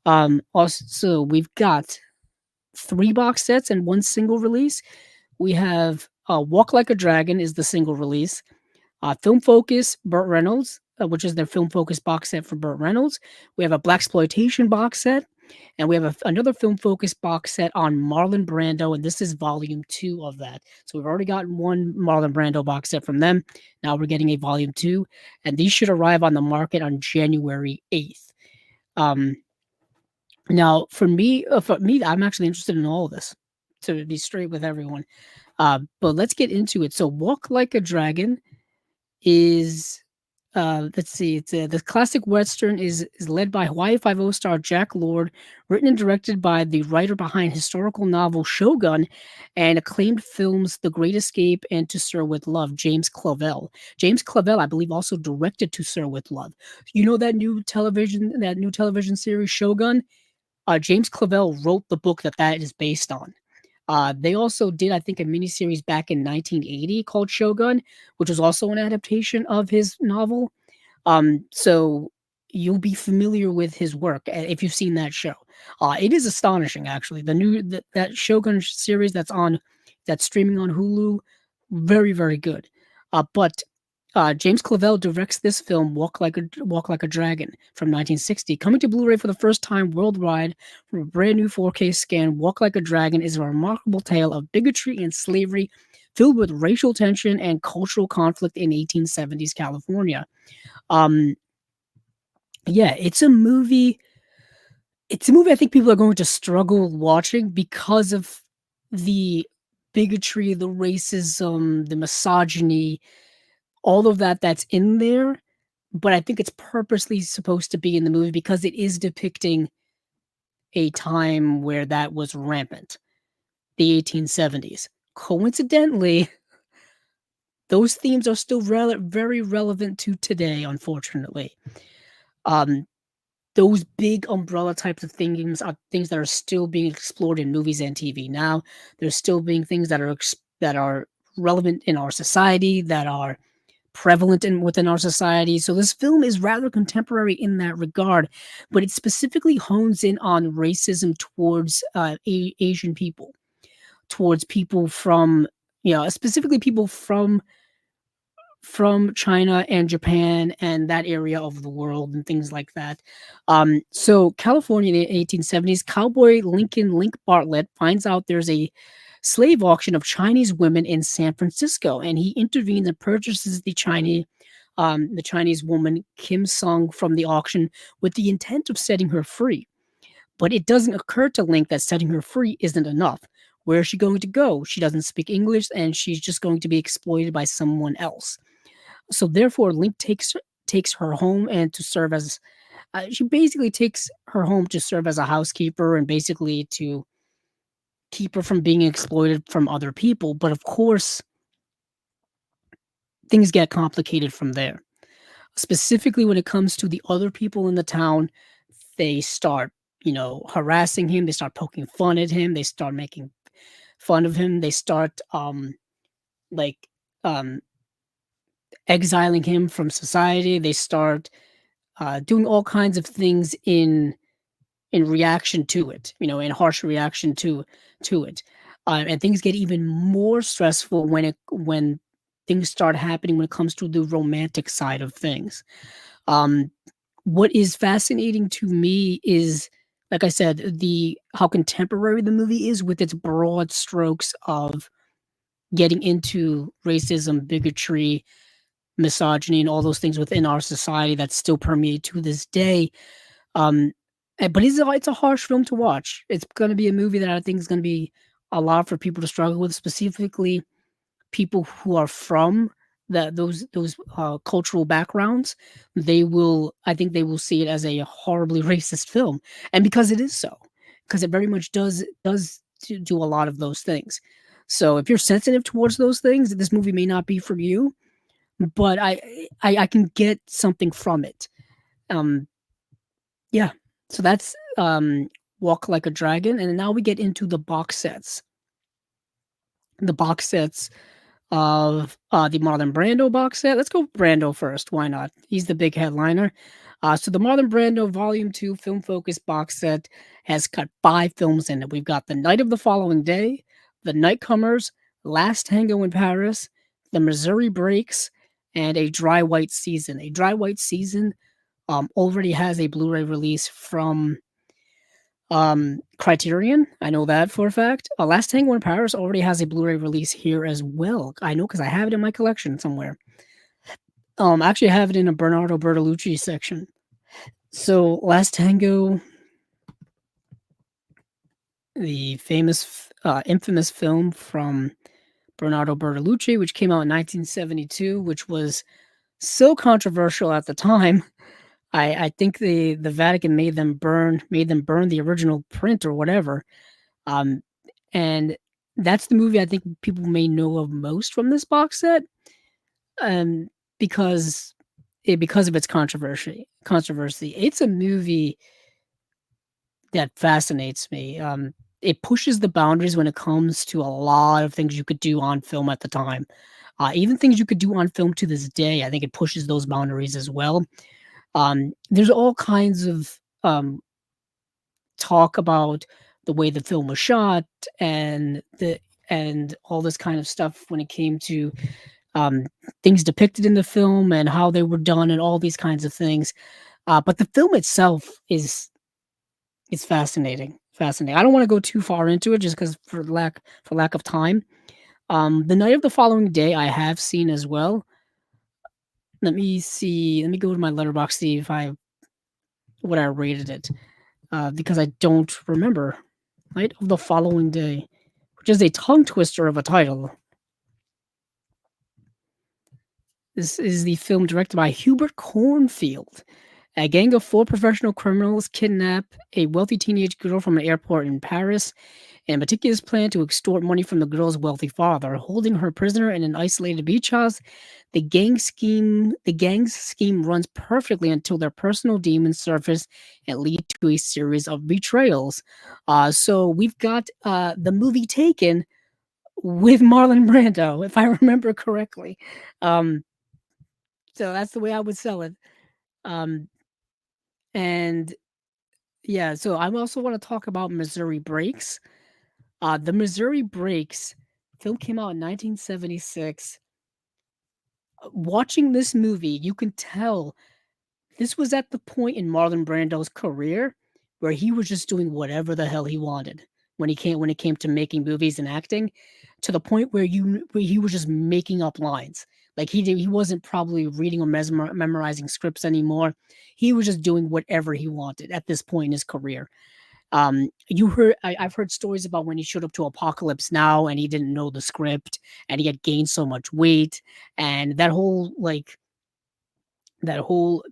Also we've got three box sets and one single release. We have Walk Like a Dragon is the single release. Film Focus, Burt Reynolds, which is their Film Focus box set for Burt Reynolds. We have a Blaxsploitation box set, and we have another Film Focus box set on Marlon Brando, and this is volume 2 of that. So we've already gotten one Marlon Brando box set from them. Now we're getting a volume 2, and these should arrive on the market on January 8th. Um, Now, for me, I'm actually interested in all of this, to be straight with everyone. But let's get into it. So, Walk Like a Dragon is let's see, it's the classic western is led by Hawaii Five-O star Jack Lord, written and directed by the writer behind historical novel Shogun and acclaimed films The Great Escape and To Sir with Love, James Clavell. James Clavell, I believe, also directed To Sir with Love. You know that new television series Shogun? James Clavell wrote the book that is based on. They also did, I think, a miniseries back in 1980 called Shogun, which was also an adaptation of his novel. So you'll be familiar with his work if you've seen that show. It is astonishing, actually. That Shogun series that's streaming on Hulu, very very good. But James Clavell directs this film, Walk Like a Dragon, from 1960, coming to Blu-ray for the first time worldwide from a brand new 4K scan. Walk Like a Dragon is a remarkable tale of bigotry and slavery, filled with racial tension and cultural conflict in 1870s California. Um, yeah, It's a movie I think people are going to struggle watching because of the bigotry, the racism, the misogyny, all of that's in there. But I think it's purposely supposed to be in the movie because it is depicting a time where that was rampant, the 1870s. Coincidentally, those themes are still very relevant to today, unfortunately. Um, those big umbrella types of things are things that are still being explored in movies and TV now. There's still being things that are relevant in our society, that are prevalent within our society. So this film is rather contemporary in that regard, but it specifically hones in on racism towards Asian people, towards people from, specifically people from China and Japan and that area of the world and things like that. So California in the 1870s, cowboy Lincoln Link Bartlett finds out there's a slave auction of Chinese women in San Francisco, and he intervenes and purchases the Chinese woman Kim Sung from the auction with the intent of setting her free. But it doesn't occur to Link that setting her free isn't enough. Where is she going to go? She doesn't speak English, and she's just going to be exploited by someone else. So therefore, Link takes her home and to serve as she basically takes her home to serve as a housekeeper and basically to keep her from being exploited from other people. But of course, things get complicated from there. Specifically, when it comes to the other people in the town, they start, harassing him. They start poking fun at him. They start making fun of him. They start, like, um, exiling him from society. They start doing all kinds of things in reaction to it, in harsh reaction to it, and things get even more stressful when things start happening when it comes to the romantic side of things. Um, what is fascinating to me is, like I said, the how contemporary the movie is with its broad strokes of getting into racism, bigotry, misogyny, and all those things within our society that still permeate to this day. Um, but it's a harsh film to watch. It's gonna be a movie that I think is gonna be a lot for people to struggle with, specifically people who are from those cultural backgrounds. I think they will see it as a horribly racist film, and because it is so, because it very much do a lot of those things. So if you're sensitive towards those things, this movie may not be for you, but I can get something from it. Um, yeah. So that's Walk Like a Dragon, and now we get into the box sets. The box sets of the Marlon Brando box set. Let's go Brando first. Why not? He's the big headliner. So the Marlon Brando Volume 2 Film Focus box set has got 5 films in it. We've got The Night of the Following Day, The Nightcomers, Last Tango in Paris, The Missouri Breaks, and A Dry White Season. A Dry White Season already has a Blu-ray release from Criterion. I know that for a fact. Last Tango in Paris already has a Blu-ray release here as well. I know because I have it in my collection somewhere. Actually, I have it in a Bernardo Bertolucci section. So, Last Tango, the famous, infamous film from Bernardo Bertolucci, which came out in 1972, which was so controversial at the time. I think the Vatican made them burn the original print or whatever. Um, and that's the movie I think people may know of most from this box set, um, because because of its controversy. Controversy. It's a movie that fascinates me. It pushes the boundaries when it comes to a lot of things you could do on film at the time. Even things you could do on film to this day, I think it pushes those boundaries as well. There's all kinds of talk about the way the film was shot and all this kind of stuff when it came to um, things depicted in the film and how they were done and all these kinds of things. But the film itself is fascinating. Fascinating. I don't want to go too far into it just because for lack of time. The Night of the Following Day I have seen as well. Let me see. Let me go to my letterbox see if I what I rated it because I don't remember. Night of the Following Day, which is a tongue twister of a title. This is the film directed by Hubert Cornfield. A gang of 4 professional criminals kidnap a wealthy teenage girl from an airport in Paris and a meticulous plan to extort money from the girl's wealthy father. Holding her prisoner in an isolated beach house, the gang's scheme runs perfectly until their personal demons surface and lead to a series of betrayals. So we've got the movie Taken with Marlon Brando, if I remember correctly. Um, so that's the way I would sell it. Um, and yeah, so I also want to talk about Missouri Breaks. The Missouri Breaks film came out in 1976. Watching this movie, you can tell this was at the point in Marlon Brando's career where he was just doing whatever the hell he wanted when it came to making movies and acting, to the point where he was just making up lines. Like he wasn't probably reading or memorizing scripts anymore. He was just doing whatever he wanted at this point in his career. I've heard stories about when he showed up to Apocalypse Now and he didn't know the script and he had gained so much weight, and that whole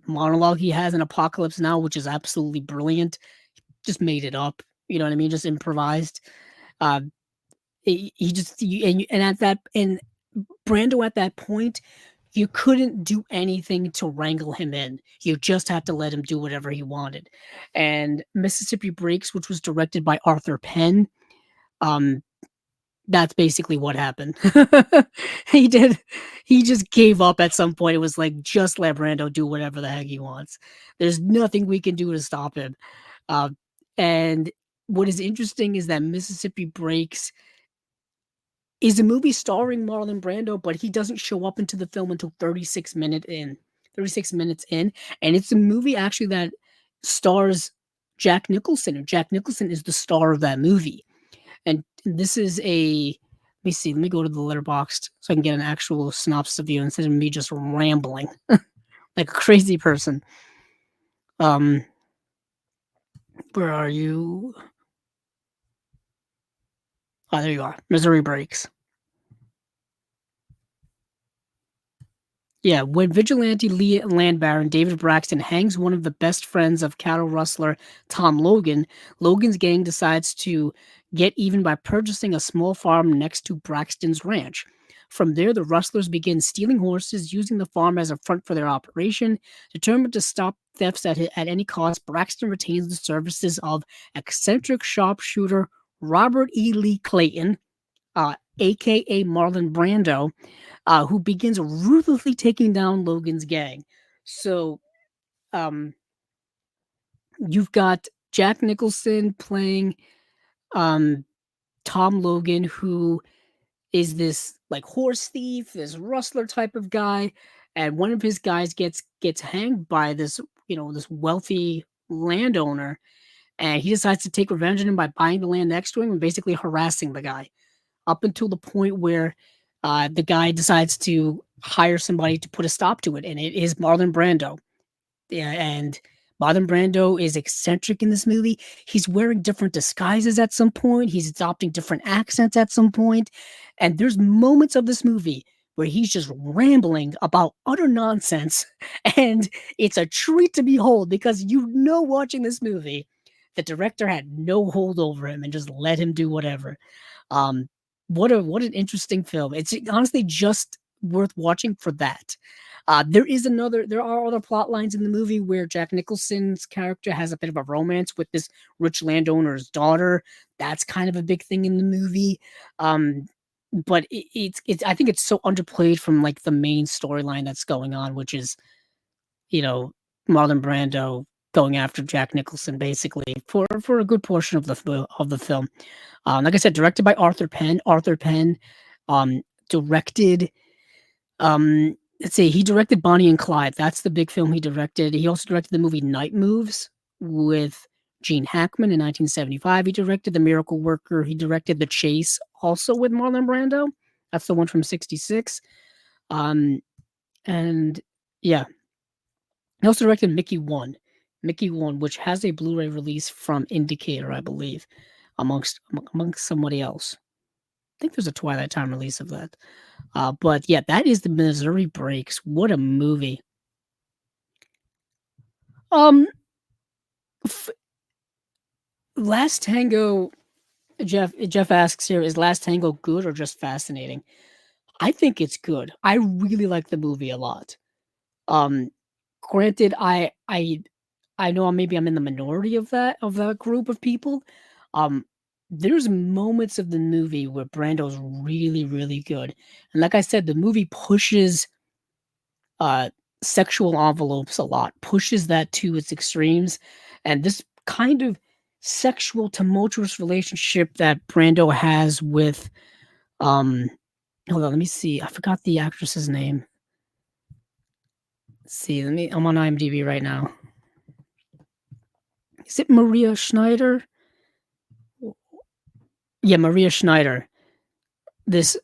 monologue he has in Apocalypse Now, which is absolutely brilliant, just made it up. You know what I mean? Just improvised. Uh, he just and at that and Brando at that point, you couldn't do anything to wrangle him in. You just had to let him do whatever he wanted. And Mississippi Breaks, which was directed by Arthur Penn, um, that's basically what happened. he did. He just gave up at some point. It was like, just let Brando do whatever the heck he wants. There's nothing we can do to stop him. Uh, and what is interesting is that Mississippi Breaks is a movie starring Marlon Brando, but he doesn't show up into the film until 36 minutes in, and it's a movie actually that stars Jack Nicholson, and Jack Nicholson is the star of that movie. And this is a let me see, let me go to the letterboxd so I can get an actual synopsis of you instead of me just rambling like a crazy person. Um, where are you? Oh, there you are. Missouri Breaks. Yeah, when vigilante land baron David Braxton hangs one of the best friends of cattle rustler Tom Logan, Logan's gang decides to get even by purchasing a small farm next to Braxton's ranch. From there, the rustlers begin stealing horses, using the farm as a front for their operation. Determined to stop thefts at any cost, Braxton retains the services of eccentric sharpshooter Robert E. Lee Clayton, aka Marlon Brando, who begins ruthlessly taking down Logan's gang. So, um, you've got Jack Nicholson playing um, Tom Logan, who is this like horse thief, this rustler type of guy, and one of his guys gets hanged by this this wealthy landowner, and he decides to take revenge on him by buying the land next to him and basically harassing the guy up until the point where the guy decides to hire somebody to put a stop to it, and it is Marlon Brando. Yeah, and Marlon Brando is eccentric in this movie. He's wearing different disguises at some point. He's adopting different accents at some point. And there's moments of this movie where he's just rambling about utter nonsense. And it's a treat to behold because watching this movie, the director had no hold over him and just let him do whatever. Um, what an interesting film. It's honestly just worth watching for that. There are other plot lines in the movie where Jack Nicholson's character has a bit of a romance with this rich landowner's daughter. That's kind of a big thing in the movie. But I think it's so underplayed from like the main storyline that's going on, which is, Marlon Brando going after Jack Nicholson basically for a good portion of the film. Like I said, directed by Arthur Penn. Arthur Penn directed let's see, he directed Bonnie and Clyde. That's the big film he directed. He also directed the movie Night Moves with Gene Hackman in 1975. He directed The Miracle Worker. He directed The Chase, also with Marlon Brando. That's the one from '66. And yeah, he also directed Mickey One, which has a Blu-ray release from Indicator, I believe, amongst somebody else. I think there's a Twilight Time release of that. But yeah, that is the Missouri Breaks. What a movie. Last Tango, Jeff asks here, is Last Tango good or just fascinating? I think it's good. I really like the movie a lot. Granted, I know maybe I'm in the minority of that group of people. There's moments of the movie where Brando's really, really good. And like I said, the movie pushes sexual envelopes a lot, pushes that to its extremes. And this kind of sexual tumultuous relationship that Brando has with hold on, let me see. I forgot the actress's name. Let's see, I'm on IMDb right now. Is it Maria Schneider? Yeah, Maria Schneider. This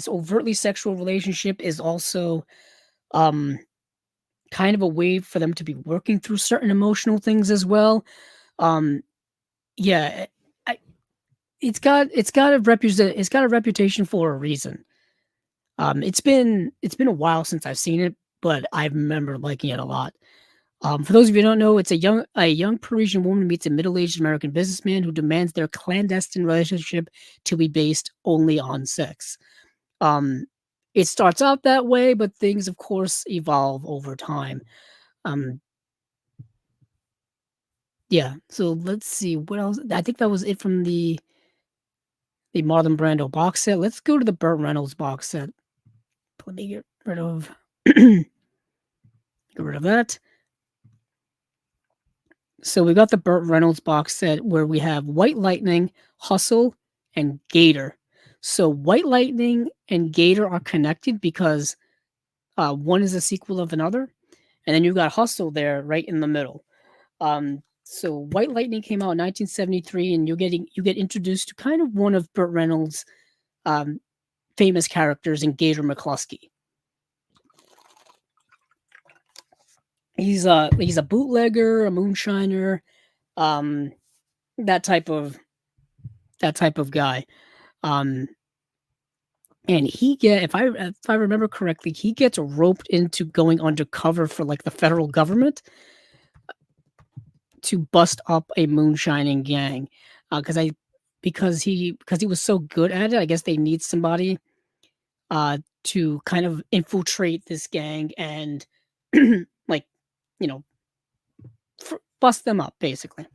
overtly sexual relationship is also kind of a way for them to be working through certain emotional things as well. Yeah, it's got a reputation for a reason. It's been a while since I've seen it, but I remember liking it a lot. For those of you who don't know, it's a young Parisian woman meets a middle-aged American businessman who demands their clandestine relationship to be based only on sex. It starts out that way, but things, of course, evolve over time. Yeah. So let's see what else. I think that was it from the Marlon Brando box set. Let's go to the Burt Reynolds box set. Let me get rid of that. So we got the Burt Reynolds box set where we have White Lightning, Hustle, and Gator. So White Lightning and Gator are connected because one is a sequel of another, and then you've got Hustle there right in the middle. So White Lightning came out in 1973, and you get introduced to kind of one of Burt Reynolds' famous characters in Gator McCluskey. He's a bootlegger, a moonshiner, that type of guy. And if I remember correctly, he gets roped into going undercover for like the federal government to bust up a moonshining gang. Because because he was so good at it. I guess they need somebody to kind of infiltrate this gang and like you know bust them up basically.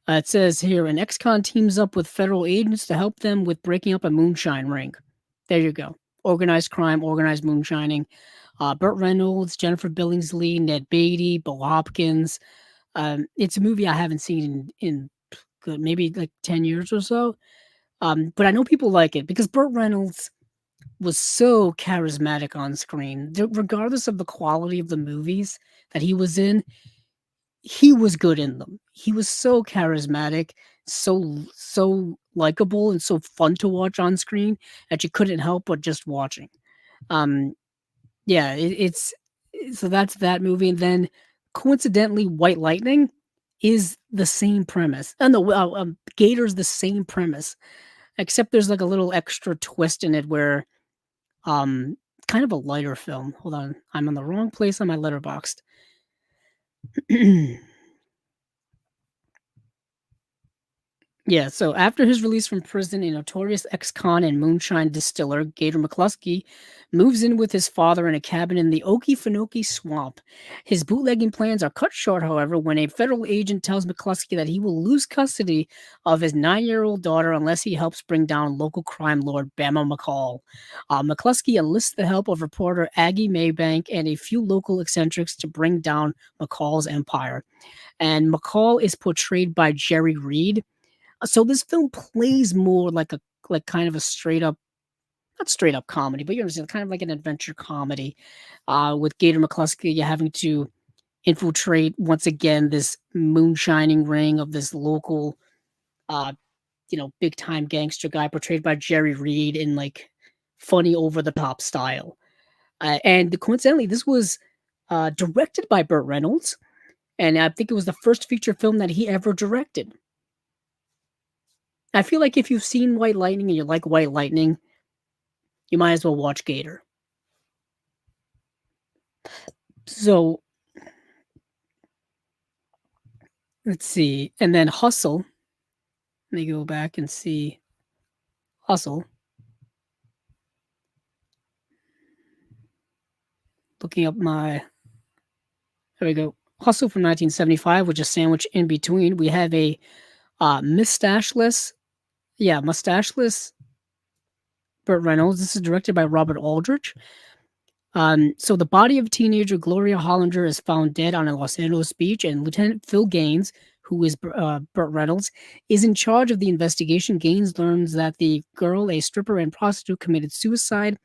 It says here an ex-con teams up with federal agents to help them with breaking up a moonshine ring. There you go. Organized crime, organized moonshining. Burt Reynolds, Jennifer Billingsley, Ned Beatty, Bill Hopkins. It's a movie I haven't seen in good maybe like 10 years or so. But I know people like it because Burt Reynolds was so charismatic on screen. Regardless of the quality of the movies that he was in, he was good in them. He was so charismatic, so likable, and so fun to watch on screen that you couldn't help but just watching. Um, yeah, it's so that's that movie, and then coincidentally, White Lightning is the same premise. No, Gator's the same premise, except there's like a little extra twist in it where um kind of a lighter film. Hold on, I'm on the wrong place on my letterboxd. Yeah, so after his release from prison, a notorious ex-con and moonshine distiller, Gator McCluskey, moves in with his father in a cabin in the Okefenokee swamp. His bootlegging plans are cut short, however, when a federal agent tells McCluskey that he will lose custody of his 9-year-old daughter unless he helps bring down local crime lord Bama McCall. McCluskey enlists the help of reporter Aggie Maybank and a few local eccentrics to bring down McCall's empire. And McCall is portrayed by Jerry Reed. So this film plays more like kind of a straight up not straight up comedy, but you understand, kind of like an adventure comedy, with Gator McCluskey you having to infiltrate once again this moonshining ring of this local, uh, big time gangster guy portrayed by Jerry Reed in like funny over the top style. And coincidentally, this was directed by Burt Reynolds, and I think it was the first feature film that he ever directed. I feel like if you've seen White Lightning and you like White Lightning, you might as well watch Gator. So let's see. And then Hustle. Let me go back and see Hustle. Looking up my. There we go. Hustle from 1975, which is sandwiched in between. We have a mustacheless. Yeah, mustacheless Burt Reynolds. This is directed by Robert Aldrich. So the body of teenager Gloria Hollander is found dead on a Los Angeles beach, and Lieutenant Phil Gaines, who is Burt Reynolds, is in charge of the investigation. Gaines learns that the girl, a stripper and prostitute, committed suicide,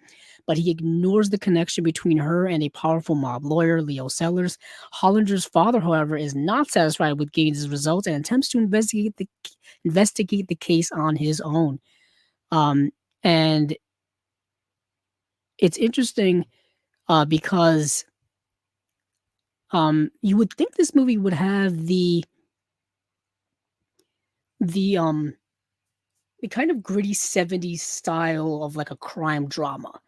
but he ignores the connection between her and a powerful mob lawyer, Leo Sellers. Hollander's father, however, is not satisfied with Gaines' results and attempts to investigate the case on his own. And it's interesting because you would think this movie would have the um the kind of gritty 70s style of like a crime drama.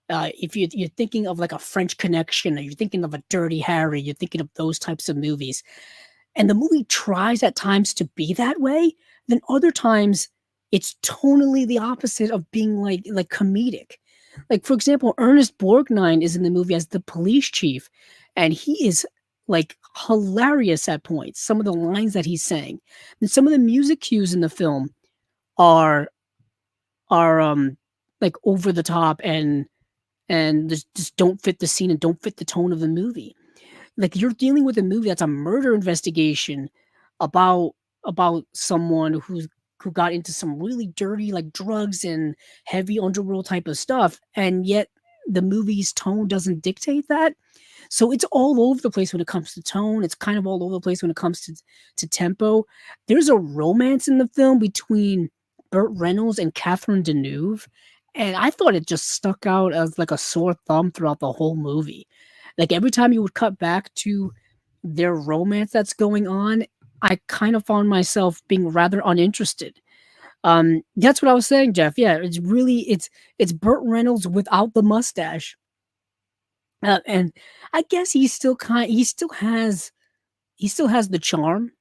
If you're thinking of like a French Connection, or you're thinking of a Dirty Harry, you're thinking of those types of movies. And the movie tries at times to be that way, then other times it's tonally the opposite of being like comedic. Like for example, Ernest Borgnine is in the movie as the police chief, and he is like hilarious at points. Some of the lines that he's saying, and some of the music cues in the film are are like over the top and just don't fit the scene and don't fit the tone of the movie. Like you're dealing with a movie that's a murder investigation about someone who got into some really dirty like drugs and heavy underworld type of stuff, and yet the movie's tone doesn't dictate that. So it's all over the place when it comes to tone. It's kind of all over the place when it comes to tempo. There's a romance in the film between Burt Reynolds and Catherine Deneuve, and I thought it just stuck out as like a sore thumb throughout the whole movie. Like every time you would cut back to their romance that's going on, I kind of found myself being rather uninterested. That's what I was saying, Jeff. Yeah, it's Burt Reynolds without the mustache. And I guess he still has the charm.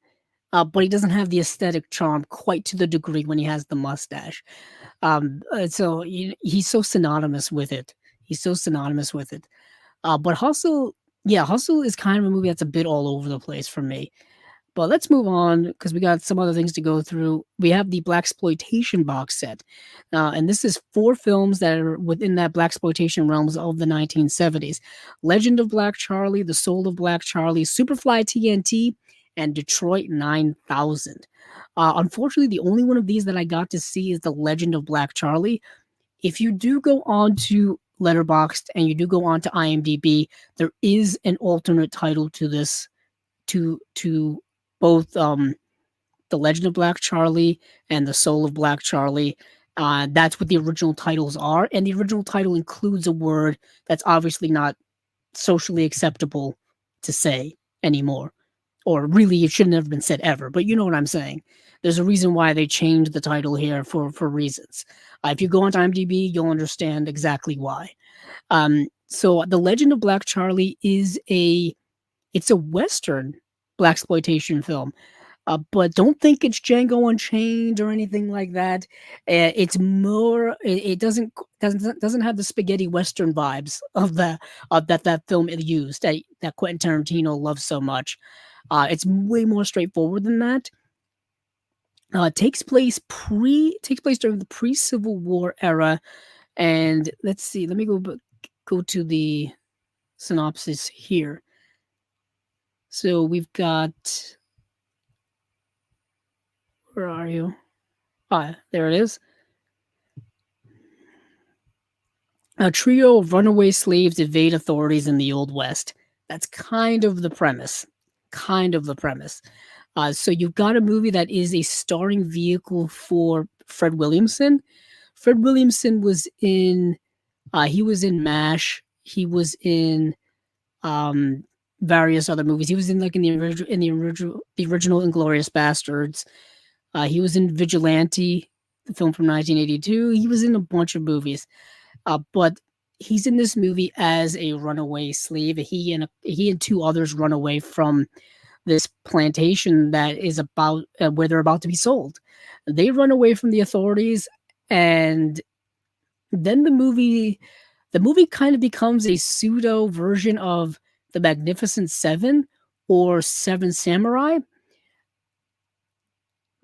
but he doesn't have the aesthetic charm quite to the degree when he has the mustache. So he's so synonymous with it. He's so synonymous with it. But Hustle, yeah, Hustle is kind of a movie that's a bit all over the place for me. But let's move on because we got some other things to go through. We have the Blaxploitation box set, and this is 4 films that are within that Blaxploitation realms of the 1970s: Legend of Black Charlie, The Soul of Black Charlie, Superfly TNT, and Detroit 9000. Unfortunately, the only one of these that I got to see is The Legend of Black Charlie. If you do go on to Letterboxd and you do go on to IMDb, there is an alternate title to this, to both The Legend of Black Charlie and The Soul of Black Charlie. That's what the original titles are, and the original title includes a word that's obviously not socially acceptable to say anymore, or really it shouldn't have been said ever. But you know what I'm saying. There's a reason why they changed the title here for reasons. If you go onto IMDb, you'll understand exactly why. So The Legend of Black Charlie is it's a Western blaxploitation film. But don't think it's Django Unchained or anything like that. It's more. It doesn't have the spaghetti western vibes of that film it used, that Quentin Tarantino loves so much. It's way more straightforward than that. Takes place during the pre-Civil War era, and let's see. Let me go to the synopsis here. So we've got. Where are you? Ah, there it is. A trio of runaway slaves evade authorities in the Old West. That's kind of the premise. Kind of the premise. So you've got a movie that is a starring vehicle for Fred Williamson. Fred Williamson was in. He was in MASH. He was in various other movies. He was in the original Inglorious Bastards. He was in Vigilante, the film from 1982. He was in a bunch of movies, but he's in this movie as a runaway slave. He and 2 others run away from this plantation that is about where they're about to be sold. They run away from the authorities, and then the movie kind of becomes a pseudo version of the Magnificent Seven or Seven Samurai,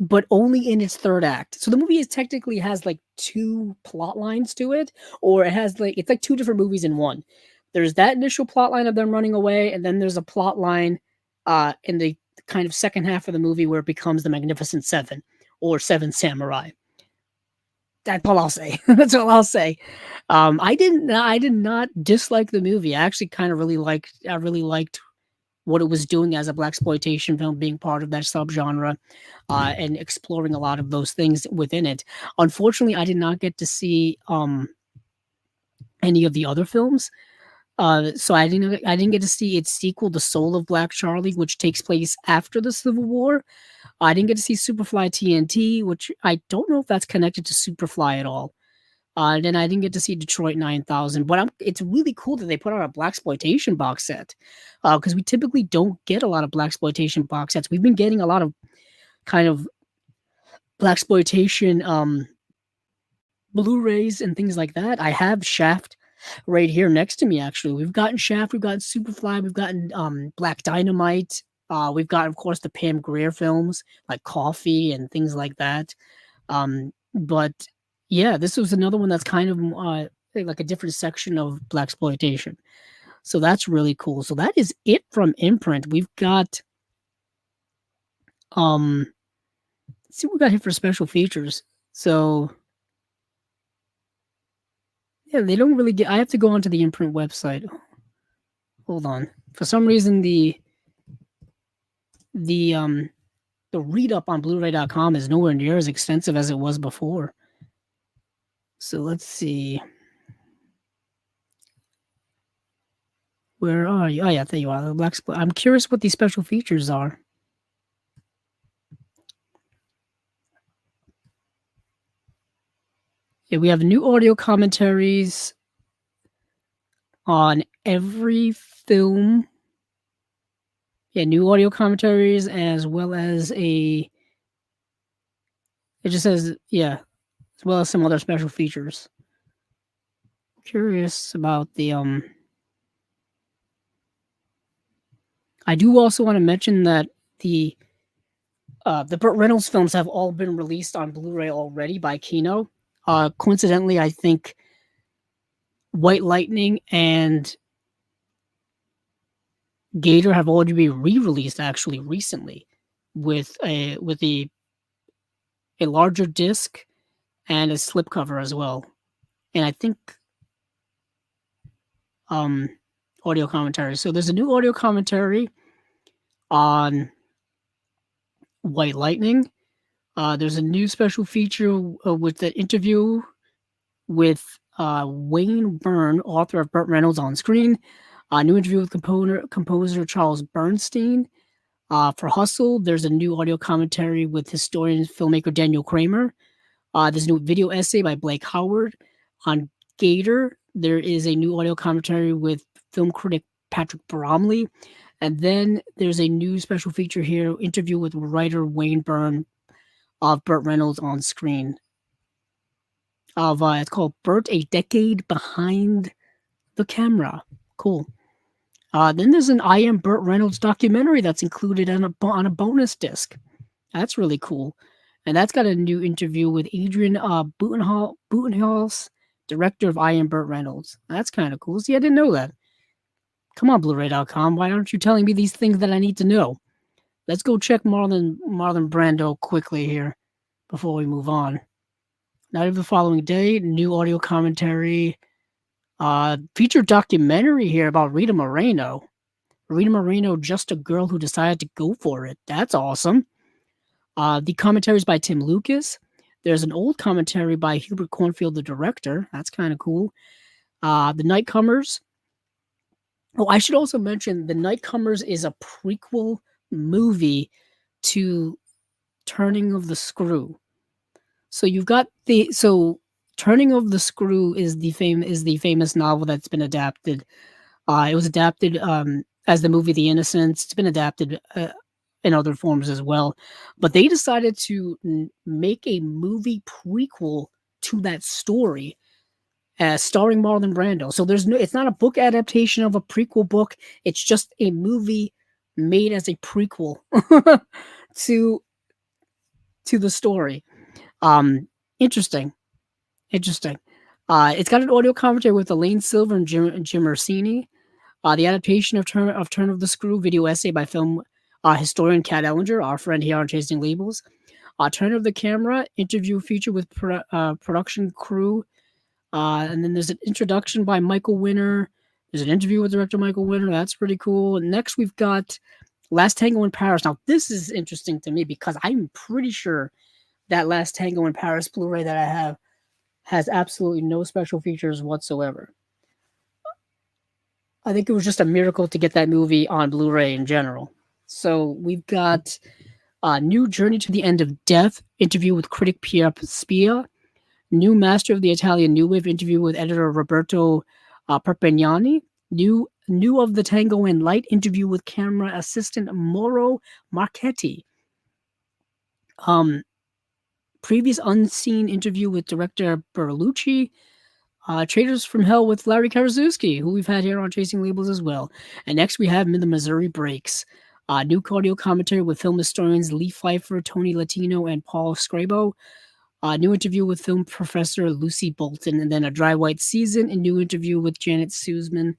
but only in its 3rd act. So the movie technically has like 2 plot lines to it, or it's like 2 different movies in one. There's that initial plot line of them running away, and then there's a plot line in the kind of second half of the movie where it becomes the Magnificent Seven or Seven Samurai. That's all I'll say. That's all I'll say. I did not dislike the movie. I actually kind of really liked what it was doing as a blaxploitation film, being part of that subgenre, and exploring a lot of those things within it. Unfortunately, I did not get to see any of the other films. So I didn't get to see its sequel, The Soul of Black Charlie, which takes place after the Civil War. I didn't get to see Superfly TNT, which I don't know if that's connected to Superfly at all. And then I didn't get to see Detroit 9000, but it's really cool that they put out a blaxploitation box set, because we typically don't get a lot of blaxploitation box sets. We've been getting a lot of kind of blaxploitation Blu-rays and things like that. I have Shaft right here next to me. Actually, we've gotten Shaft, we've gotten Superfly, we've gotten Black Dynamite. We've got, of course, the Pam Grier films like Coffee and things like that. But yeah, this was another one that's kind of like a different section of blaxploitation. So that's really cool. So that is it from Imprint. We've got let's see what we got here for special features. So yeah, they don't really get. I have to go onto the Imprint website. Hold on. For some reason, the read up on Blu-ray.com is nowhere near as extensive as it was before. So let's see. Where are you? Oh yeah, there you are. I'm curious what these special features are. Yeah, we have new audio commentaries on every film. Yeah, new audio commentaries as well as it just says, yeah, as well as some other special features. Curious about I do also want to mention that the Burt Reynolds films have all been released on Blu-ray already by Kino. Coincidentally, I think White Lightning and Gator have already been re-released actually recently with a larger disc and a slipcover as well. And I think um audio commentary. So there's a new audio commentary on White Lightning. There's a new special feature with the interview with Wayne Byrne, author of Burt Reynolds on Screen. A new interview with composer Charles Bernstein. For Hustle, there's a new audio commentary with historian filmmaker Daniel Kramer. There's a new video essay by Blake Howard. On Gator, there is a new audio commentary with film critic Patrick Bromley. And then there's a new special feature here, interview with writer Wayne Byrne of Burt Reynolds on Screen. It's called Burt, A Decade Behind the Camera. Cool. Then there's an I Am Burt Reynolds documentary that's included on a bonus disc. That's really cool. And that's got a new interview with Adrian Butenholz, director of I Am Burt Reynolds. That's kind of cool. See, I didn't know that. Come on, Blu-ray.com. Why aren't you telling me these things that I need to know? Let's go check Marlon Brando quickly here before we move on. Night of the following day, new audio commentary. Featured documentary here about Rita Moreno. Rita Moreno, just a girl who decided to go for it. That's awesome. The commentaries by Tim Lucas. There's an old commentary by Hubert Cornfield, the director. That's kind of cool. The Nightcomers. Oh, I should also mention The Nightcomers is a prequel movie to Turning of the Screw. So you've got Turning of the Screw is the famous novel that's been adapted. It was adapted as the movie The Innocents. It's been adapted in other forms as well. But they decided to make a movie prequel to that story, starring Marlon Brando. So it's not a book adaptation of a prequel book. It's just a movie made as a prequel to the story. Interesting. It's got an audio commentary with Elaine Silver and Jim Orsini. The adaptation of Turn of the Screw video essay by film historian Kat Ellinger, our friend here on Chasing Labels. Turn of the Camera interview feature with production crew. And then there's an introduction by Michael Winner. There's an interview with director Michael Winner. That's pretty cool. And next we've got Last Tango in Paris. Now this is interesting to me because I'm pretty sure that Last Tango in Paris Blu-ray that I have has absolutely no special features whatsoever. I think it was just a miracle to get that movie on Blu-ray in general. So we've got a new Journey to the End of Death interview with critic Pier Spia. New Master of the Italian New Wave interview with editor Roberto Perpegnani. New of the Tango in Light interview with camera assistant Mauro Marchetti. Previous unseen interview with director Berlucci. Traders from Hell with Larry Karaszewski, who we've had here on Chasing Labels as well. And next we have The Missouri Breaks. New audio commentary with film historians Lee Pfeiffer, Tony Latino, and Paul Scrabo. New interview with film professor Lucy Bolton. And then A Dry White Season, a new interview with Janet Sussman.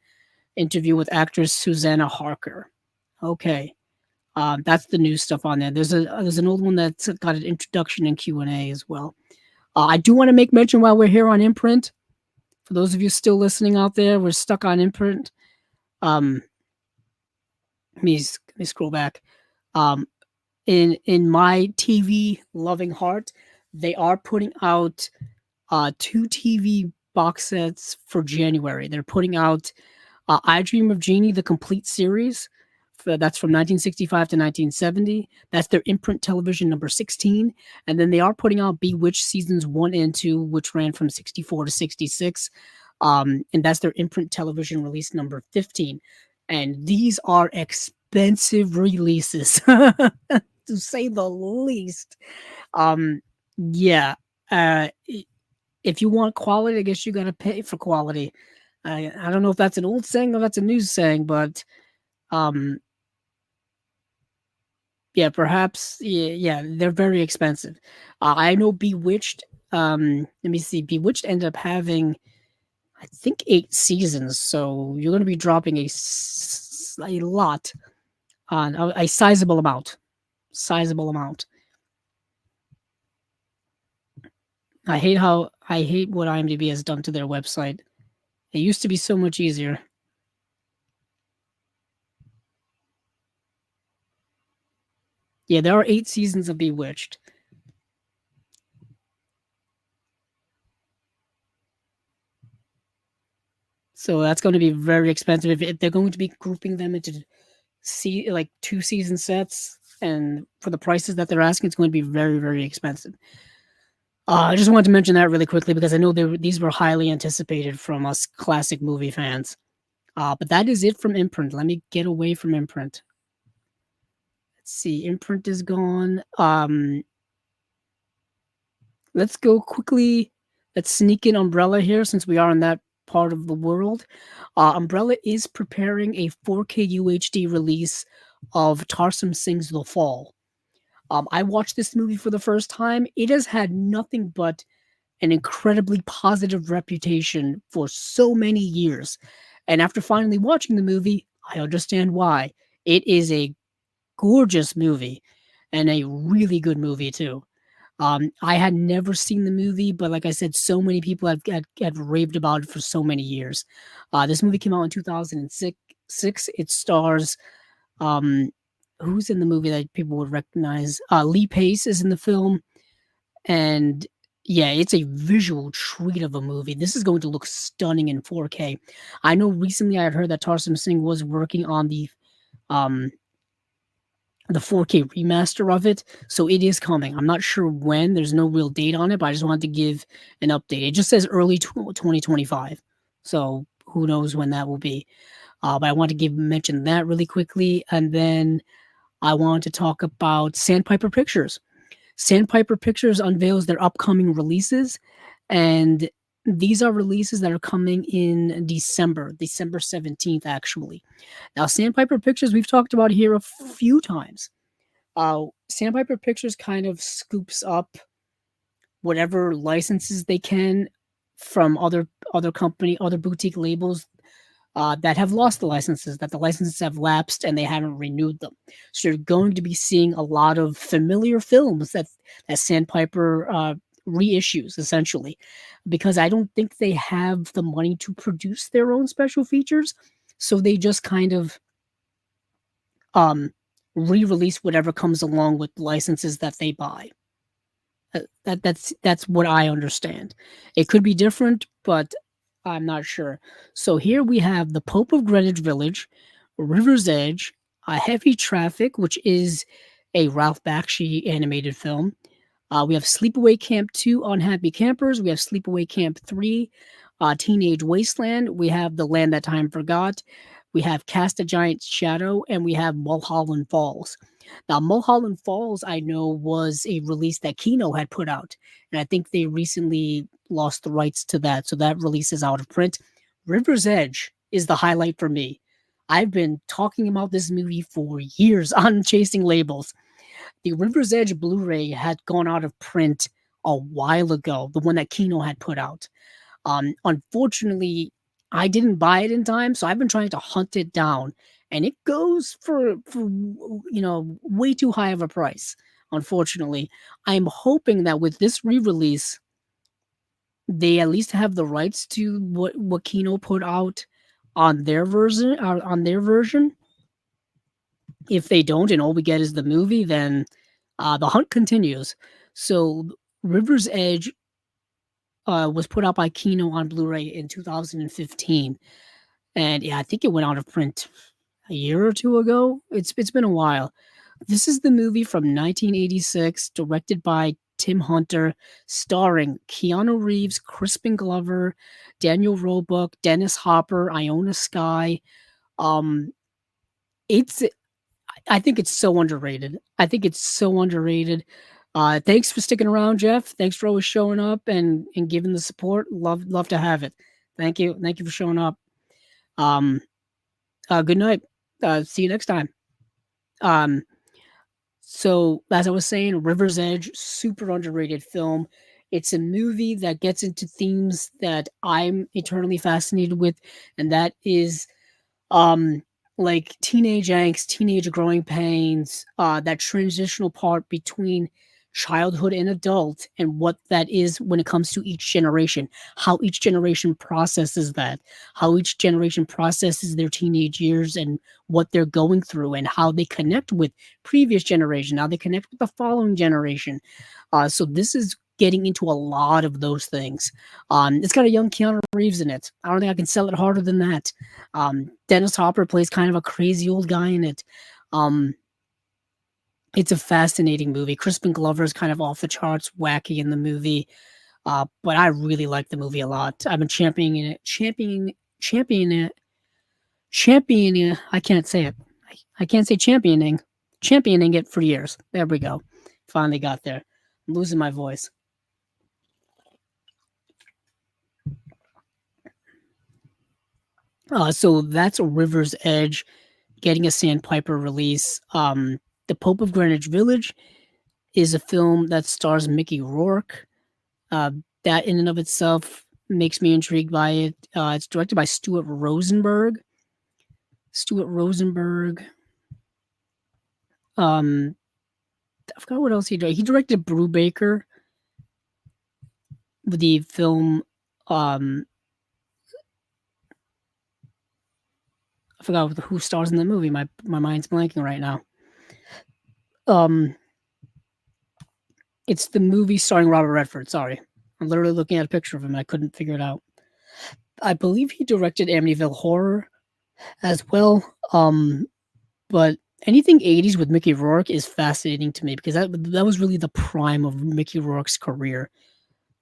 Interview with actress Susanna Harker. Okay. That's the new stuff on there. There's an old one that's got an introduction and Q&A as well. I do want to make mention while we're here on Imprint, for those of you still listening out there, we're stuck on Imprint. Let me scroll back. In my TV loving heart, they are putting out 2 TV box sets for January. They're putting out I Dream of Jeannie, the complete series. That's from 1965 to 1970. That's their Imprint television number 16. And then they are putting out Bewitched seasons 1 and 2, which ran from 64 to 66. And that's their Imprint television release number 15. And these are expensive releases, to say the least. Um, yeah, if you want quality, I guess you gotta pay for quality. I don't know if that's an old saying or that's a new saying, but um, yeah, perhaps yeah, they're very expensive. I know Bewitched. Let me see. Bewitched ended up having, I think, 8 seasons, so you're going to be dropping a lot on a sizable amount. Sizable amount. I hate what IMDb has done to their website. It used to be so much easier. Yeah, there are 8 seasons of Bewitched. So that's going to be very expensive if they're going to be grouping them into like 2 season sets, and for the prices that they're asking, it's going to be very, very expensive. I just wanted to mention that really quickly because I know these were highly anticipated from us classic movie fans. But that is it from Imprint. Let me get away from Imprint. Let's see. Imprint is gone. Let's go quickly. Let's sneak in Umbrella here since we are in that part of the world. Umbrella is preparing a 4K UHD release of Tarsum Singh's The Fall. I watched this movie for the first time. It has had nothing but an incredibly positive reputation for so many years. And after finally watching the movie, I understand why. It is a gorgeous movie and a really good movie, too. I had never seen the movie, but like I said, so many people had raved about it for so many years. This movie came out in 2006. It stars um, who's in the movie that people would recognize? Lee Pace is in the film, and yeah, it's a visual treat of a movie. This is going to look stunning in 4K. I know recently I had heard that Tarsum Singh was working on um the 4K remaster of it, so it is coming. I'm not sure when. There's no real date on it, but I just wanted to give an update. It just says early 2025, so who knows when that will be. But I want to mention that really quickly, and then I want to talk about Sandpiper Pictures. Sandpiper Pictures unveils their upcoming releases, and these are releases that are coming in December 17th, actually. Now, Sandpiper Pictures, we've talked about here a few times. Sandpiper Pictures kind of scoops up whatever licenses they can from other boutique labels that have lost the licenses, that the licenses have lapsed and they haven't renewed them. So you're going to be seeing a lot of familiar films that Sandpiper reissues, essentially, because I don't think they have the money to produce their own special features. So they just kind of um, re-release whatever comes along with licenses that they buy. That's what I understand. It could be different, but I'm not sure. So here we have The Pope of Greenwich Village, River's Edge, Heavy Traffic, which is a Ralph Bakshi animated film. We have Sleepaway Camp 2, Unhappy Campers. We have Sleepaway Camp 3, Teenage Wasteland. We have The Land That Time Forgot. We have Cast a Giant Shadow, and we have Mulholland Falls. Now, Mulholland Falls, I know, was a release that Kino had put out, and I think they recently lost the rights to that, so that release is out of print. River's Edge is the highlight for me. I've been talking about this movie for years on Chasing Labels. The River's Edge Blu-ray had gone out of print a while ago, the one that Kino had put out. Unfortunately, I didn't buy it in time, so I've been trying to hunt it down, and it goes for way too high of a price. Unfortunately, I'm hoping that with this re-release, they at least have the rights to what Kino put out on their version. If they don't, and all we get is the movie, then the hunt continues. So, River's Edge was put out by Kino on Blu-ray in 2015, and yeah, I think it went out of print a year or two ago. It's been a while. This is the movie from 1986, directed by Tim Hunter, starring Keanu Reeves, Crispin Glover, Daniel Roebuck, Dennis Hopper, Iona Sky. Um, it's I think it's so underrated. I think it's so underrated. Thanks for sticking around, Jeff. Thanks for always showing up and giving the support. Love to have it. Thank you for showing up. Um, good night. See you next time. Um, so as I was saying, River's Edge, super underrated film. It's a movie that gets into themes that I'm eternally fascinated with, and that is um like teenage angst, teenage growing pains, that transitional part between childhood and adult, and what that is when it comes to each generation, how each generation processes that, how each generation processes their teenage years and what they're going through, and how they connect with previous generation, how they connect with the following generation. So this is getting into a lot of those things. It's got a young Keanu Reeves in it. I don't think I can sell it harder than that. Dennis Hopper plays kind of a crazy old guy in it. Um, it's a fascinating movie. Crispin Glover is kind of off the charts, wacky in the movie, but I really like the movie a lot. I've been championing it. I can't say it. I can't say championing it for years. There we go. Finally got there. I'm losing my voice. So that's River's Edge getting a Sandpiper release. The Pope of Greenwich Village is a film that stars Mickey Rourke. Uh, that in and of itself makes me intrigued by it. It's directed by Stuart Rosenberg. Stuart Rosenberg. I forgot what else he did. He directed Brubaker, the film. Um, I forgot who stars in the movie. My mind's blanking right now. Um, it's the movie starring Robert Redford. Sorry, I'm literally looking at a picture of him. And I couldn't figure it out. I believe he directed Amityville Horror as well. But anything 80s with Mickey Rourke is fascinating to me because that was really the prime of Mickey Rourke's career,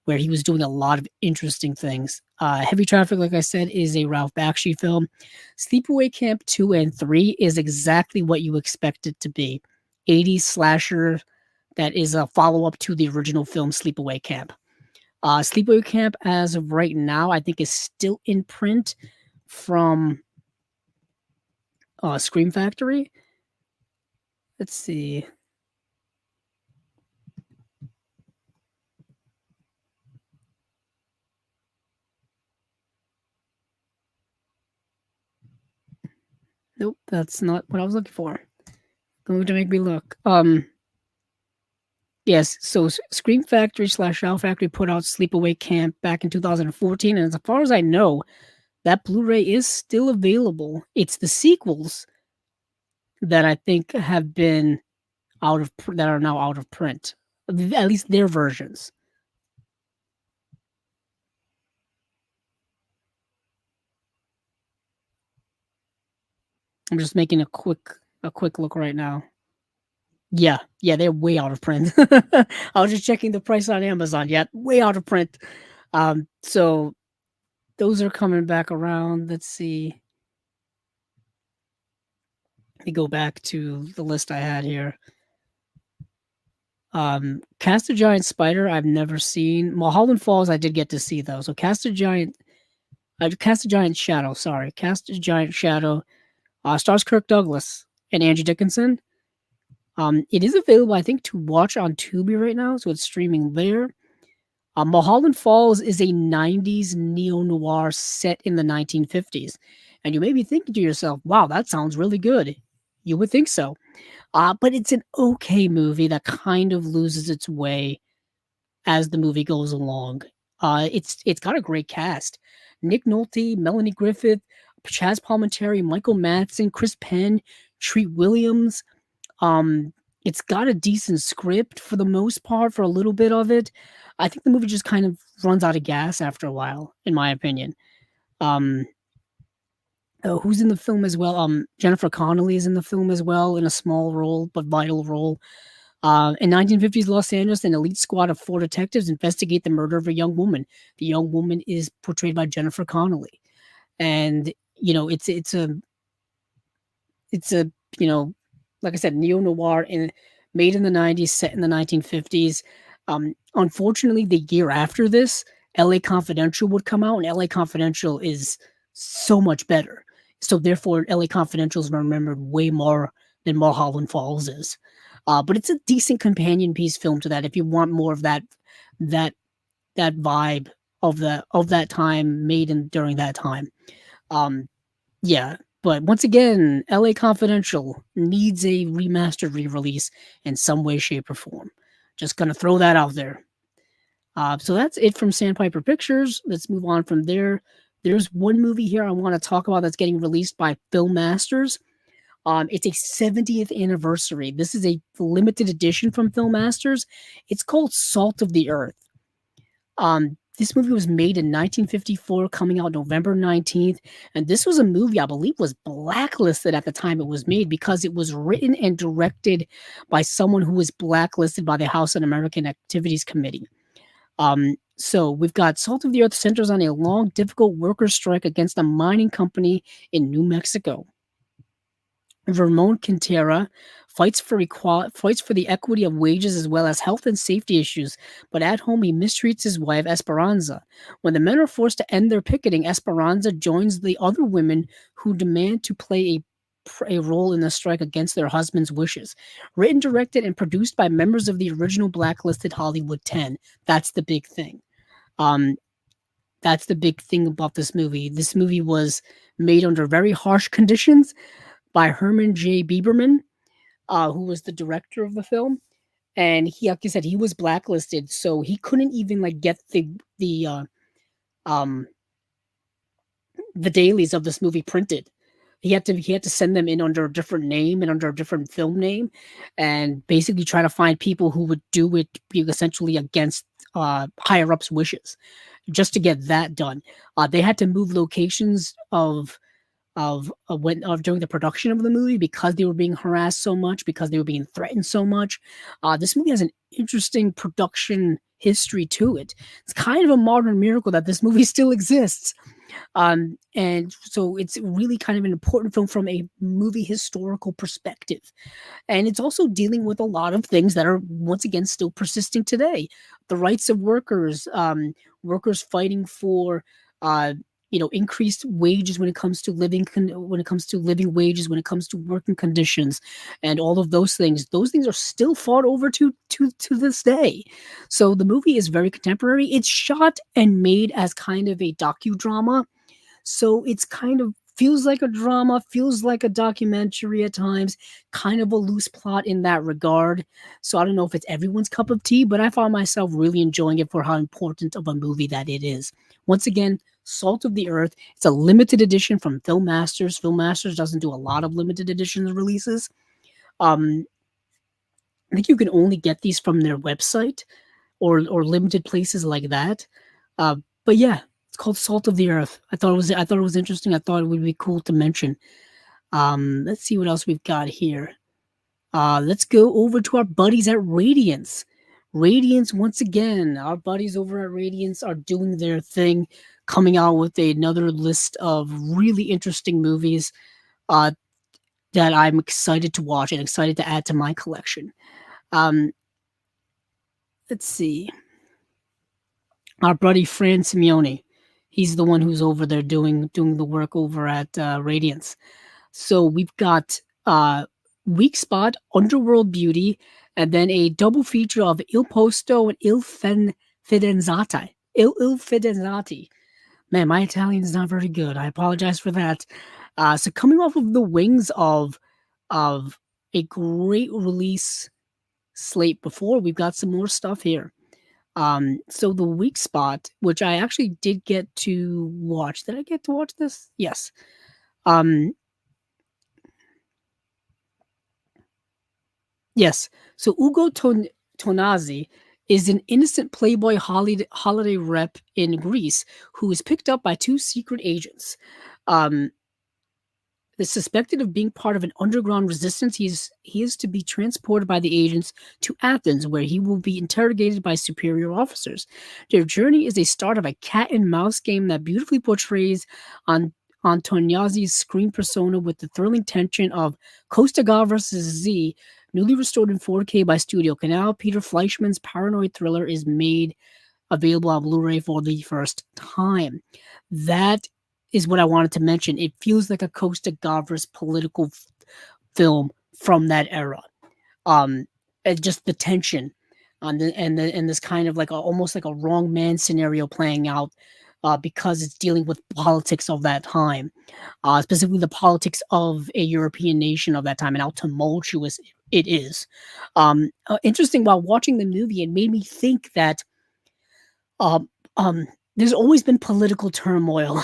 where he was doing a lot of interesting things. Heavy Traffic, like I said, is a Ralph Bakshi film. Sleepaway Camp 2 and 3 is exactly what you expect it to be. 80s slasher that is a follow-up to the original film Sleepaway Camp. Sleepaway Camp, as of right now, I think is still in print from Scream Factory. Let's see. Nope, that's not what I was looking for. Going to make me look. Yes, so Scream Factory / Shout Factory put out Sleepaway Camp back in 2014, and as far as I know, that Blu-ray is still available. It's the sequels that I think have been that are now out of print, at least their versions. I'm just making a quick look right now. Yeah, they're way out of print. I was just checking the price on Amazon. Yeah, way out of print. So those are coming back around. Let's see. Let me go back to the list I had here. Cast a Giant Spider, I've never seen. Mulholland Falls, I did get to see though. So Cast a Giant Shadow. Sorry, Cast a Giant Shadow. Stars Kirk Douglas and Angie Dickinson. It is available, I think, to watch on Tubi right now, so it's streaming there. Mulholland Falls is a 90s neo noir set in the 1950s. And you may be thinking to yourself, wow, that sounds really good. You would think so. But it's an okay movie that kind of loses its way as the movie goes along. It's got a great cast. Nick Nolte, Melanie Griffith, Chaz Palminteri, Michael Madsen, Chris Penn, Treat Williams. Um, it's got a decent script for the most part, for a little bit of it. I think the movie just kind of runs out of gas after a while, in my opinion. Um, who's in the film as well? Jennifer Connelly is in the film as well, in a small role but vital role. In 1950s Los Angeles, an elite squad of 4 detectives investigate the murder of a young woman. The young woman is portrayed by Jennifer Connelly, and it's a you know like I said, neo noir made in the 90s, set in the 1950s. Unfortunately, the year after this, LA Confidential would come out, and LA Confidential is so much better. So therefore, LA Confidential is remembered way more than Mulholland Falls is. But it's a decent companion piece film to that if you want more of that that vibe of that time made in during that time. Um, yeah, but once again, LA Confidential needs a remastered re-release in some way, shape, or form. Just gonna throw that out there. So that's it from Sandpiper Pictures. Let's move on from there. There's one movie here I want to talk about that's getting released by Film Masters. It's a 70th anniversary. This is a limited edition from Film Masters. It's called Salt of the Earth. This movie was made in 1954, coming out November 19th, and this was a movie I believe was blacklisted at the time it was made because it was written and directed by someone who was blacklisted by the House Un-American Activities Committee. So we've got Salt of the Earth centers on a long, difficult workers' strike against a mining company in New Mexico. Vermont Quintera fights for the equity of wages as well as health and safety issues, but at home he mistreats his wife Esperanza. When the men are forced to end their picketing, Esperanza joins the other women who demand to play a role in the strike against their husband's wishes. Written, directed, and produced by members of the original blacklisted Hollywood 10. That's the big thing. Um, that's the big thing about this movie. This movie was made under very harsh conditions by Herman J. Bieberman, who was the director of the film. And he, like I said, he was blacklisted, so he couldn't even like get um the dailies of this movie printed. He had to send them in under a different name and under a different film name, and basically try to find people who would do it essentially against higher ups' wishes, just to get that done. They had to move locations of during the production of the movie because they were being harassed so much, because they were being threatened so much. This movie has an interesting production history to it. It's kind of a modern miracle that this movie still exists. And so it's really kind of an important film from a movie historical perspective. And it's also dealing with a lot of things that are once again still persisting today. The rights of workers, workers fighting for uh, increased wages when it comes to when it comes to living wages, when it comes to working conditions, and all of those things. Those things are still fought over to this day. So the movie is very contemporary. It's shot and made as kind of a docudrama, so it's kind of feels like a drama, feels like a documentary at times, kind of a loose plot in that regard. So I don't know if it's everyone's cup of tea, but I found myself really enjoying it for how important of a movie that it is. Once again, Salt of the Earth. It's a limited edition from Film Masters. Film Masters doesn't do a lot of limited edition releases. Um, I think you can only get these from their website or limited places like that. But yeah, it's called Salt of the Earth. I thought it was interesting. I thought it would be cool to mention. Let's see what else we've got here. Let's go over to our buddies at Radiance. Radiance, once again, our buddies over at Radiance are doing their thing, coming out with another list of really interesting movies uh, that I'm excited to watch and excited to add to my collection. Um, let's see. Our buddy Fran Simeone, he's the one who's over there doing the work over at Radiance. So we've got Weak Spot, Underworld Beauty, and then a double feature of Il Posto and Fidanzati. Il Fidanzati. Man, my Italian is not very good. I apologize for that. So coming off of the wings of a great release slate before, we've got some more stuff here. So the Weak Spot, which I actually did get to watch. Did I get to watch this? Yes. Um, Yes. So Tonazzi is an innocent playboy holiday rep in Greece who is picked up by two secret agents. Um, is suspected of being part of an underground resistance. He is to be transported by the agents to Athens, where he will be interrogated by superior officers. Their journey is a start of a cat and mouse game that beautifully portrays on on Tognazzi's screen persona with the thrilling tension of Costa Gavras versus Z, newly restored in 4K by Studio Canal. Peter Fleischman's paranoid thriller is made available on Blu-ray for the first time. That is what I wanted to mention. It feels like a Costa Gavras political film from that era. And just the tension and this kind of like almost like a wrong man scenario playing out because it's dealing with politics of that time, specifically the politics of a European nation of that time and how tumultuous it is. Interesting, while watching the movie, it made me think that um, there's always been political turmoil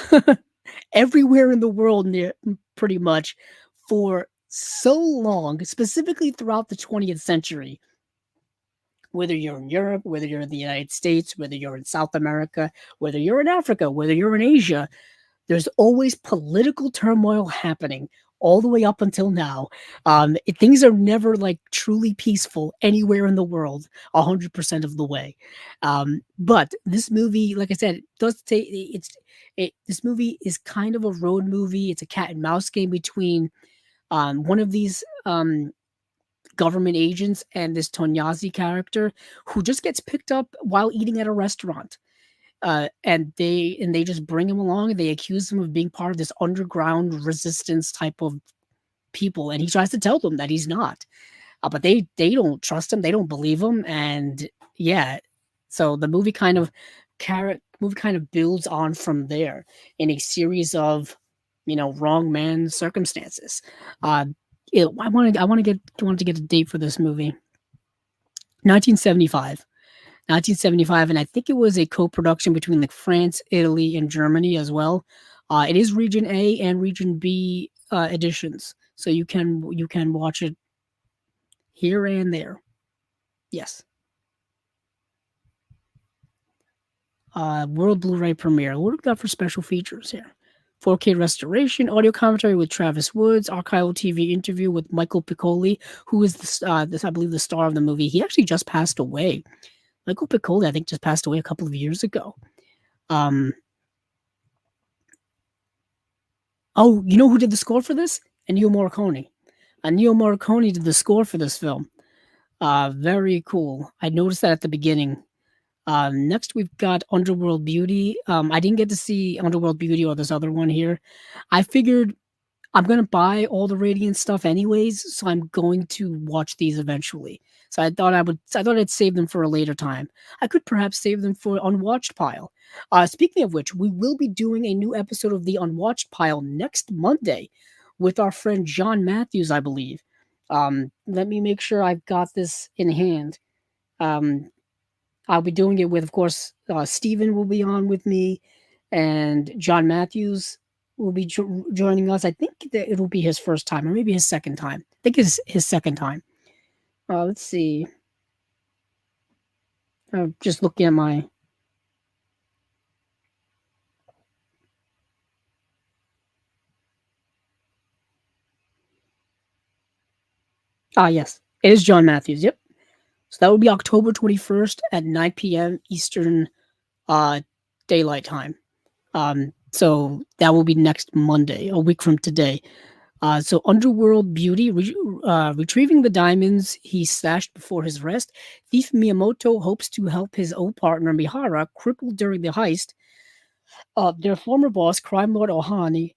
everywhere in the world, pretty much, for so long, specifically throughout the 20th century. Whether you're in Europe, whether you're in the United States, whether you're in South America, whether you're in Africa, whether you're in Asia, there's always political turmoil happening all the way up until now. Things are never like truly peaceful anywhere in the world 100% of the way. But this movie, like I said, it does take this movie is kind of a road movie. It's a cat and mouse game between one of these government agents and this Tognazzi character who just gets picked up while eating at a restaurant. And they just bring him along and they accuse him of being part of this underground resistance type of people, and he tries to tell them that he's not. But they don't trust him, they don't believe him, and yeah, so the movie kind of builds on from there in a series of wrong man circumstances. Uh, wanted to get a date for this movie. 1975. 1975, and I think it was a co-production between like France, Italy, and Germany as well. It is Region A and Region B editions, so you can watch it here and there. Yes. World Blu-ray premiere. What do we got for special features here? 4K restoration, audio commentary with Travis Woods, archival TV interview with Michael Piccoli, who is this I believe the star of the movie. He actually just passed away. Michael Piccoli, I think, just passed away a couple of years ago. Um, oh, you know who did the score for this? Ennio Morricone. Ennio Morricone did the score for this film. Very cool. I noticed that at the beginning. Next, we've got Underworld Beauty. I didn't get to see Underworld Beauty or this other one here. I figured I'm gonna buy all the Radiant stuff anyways, so I'm going to watch these eventually. So I thought I'd save them for a later time. I could perhaps save them for Unwatched Pile. Speaking of which, we will be doing a new episode of the Unwatched Pile next Monday with our friend John Matthews, I believe. Let me make sure I've got this in hand. Um, I'll be doing it with, of course, Steven will be on with me, and John Matthews will be joining us. I think that it'll be his first time, or maybe his second time. I think it's his second time. Let's see. Just looking at my. Yes, it is John Matthews. Yep. So that will be October 21st at 9 p.m. Eastern uh, Daylight Time. So that will be next Monday, a week from today. So Underworld Beauty, retrieving the diamonds he stashed before his arrest, thief Miyamoto hopes to help his old partner Mihara, crippled during the heist. Their former boss, crime lord Ohani,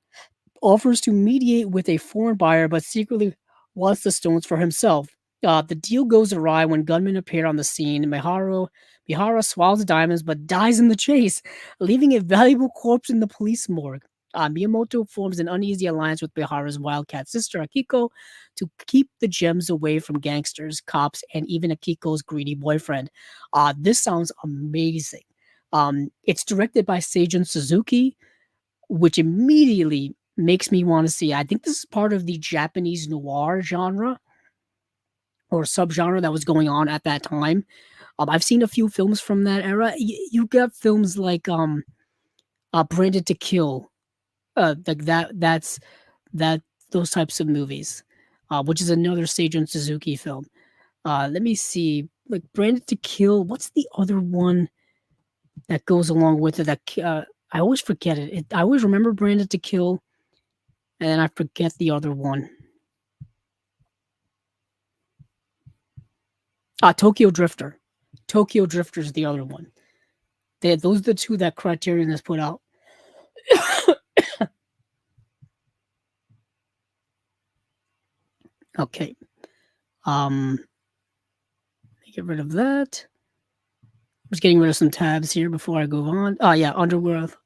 offers to mediate with a foreign buyer, but secretly wants the stones for himself. The deal goes awry when gunmen appear on the scene. Mihara swallows the diamonds but dies in the chase, leaving a valuable corpse in the police morgue. Miyamoto forms an uneasy alliance with Mihara's wildcat sister Akiko to keep the gems away from gangsters, cops, and even Akiko's greedy boyfriend. This sounds amazing. It's directed by Seijun Suzuki, which immediately makes me want to see. I think this is part of the Japanese noir genre or subgenre that was going on at that time. I've seen a few films from that era. You got films like Branded to Kill, like that those types of movies, which is another Seijun Suzuki film. Let me see, like Branded to Kill. What's the other one that goes along with it? That I always forget it. I always remember Branded to Kill. and then I forget the other one. Tokyo Drifter. Tokyo Drifter is the other one. Those are the two that Criterion has put out. Okay. Get rid of that. I'm just getting rid of some tabs here before I go on. Yeah, Underworld.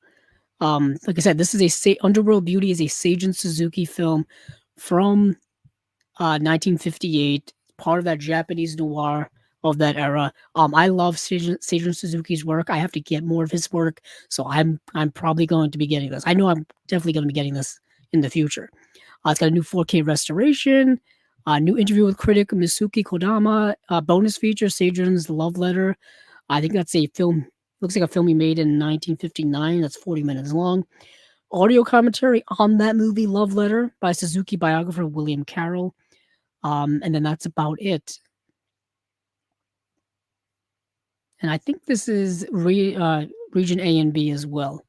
Like I said, this is Underworld Beauty is a Seijun Suzuki film from 1958, part of that Japanese noir of that era. I love Seijun Suzuki's work. I have to get more of his work, so I'm probably going to be getting this. I know I'm definitely going to be getting this in the future. It's got a new 4K restoration, a new interview with critic Misuki Kodama, bonus feature Seijun's Love Letter. I think that's a film. Looks like a film he made in 1959. That's 40 minutes long. Audio commentary on that movie, Love Letter, by Suzuki biographer William Carroll. And then that's about it. And I think this is region A and B as well.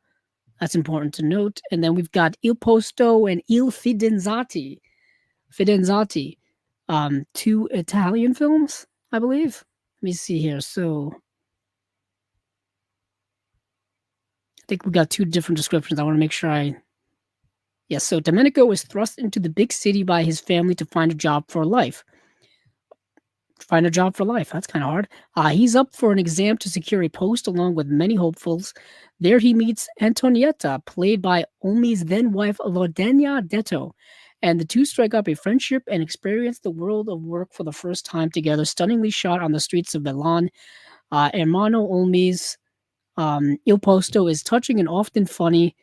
That's important to note. And then we've got Il Posto and Il Fidanzati. Fidanzati. Two Italian films, I believe. Let me see here. So I think we got two different descriptions. I want to make sure Yes, so Domenico is thrust into the big city by his family to find a job for life. Find a job for life. That's kind of hard. He's up for an exam to secure a post along with many hopefuls. There he meets Antonietta, played by Omi's then wife, Lordenia Detto. And the two strike up a friendship and experience the world of work for the first time together, stunningly shot on the streets of Milan. Hermano Olmi's Il Posto is touching and often funny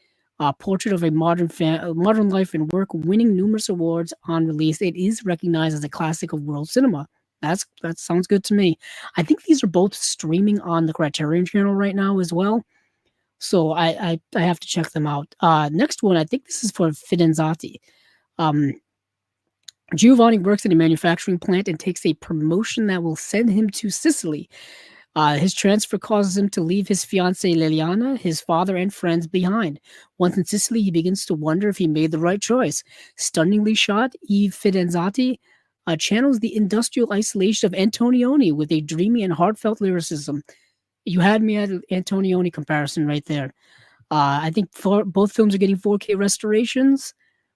portrait of a modern life and work, winning numerous awards on release. It is recognized as a classic of world cinema. That sounds good to me. I think these are both streaming on the Criterion channel right now as well. So I have to check them out. Next one, I think this is for Fidanzati. Giovanni works in a manufacturing plant and takes a promotion that will send him to Sicily. His transfer causes him to leave his fiancée Liliana, his father, and friends behind. Once in Sicily, he begins to wonder if he made the right choice. Stunningly shot, Yves Fidanzati channels the industrial isolation of Antonioni with a dreamy and heartfelt lyricism. You had me at an Antonioni comparison right there. I think both films are getting 4K restorations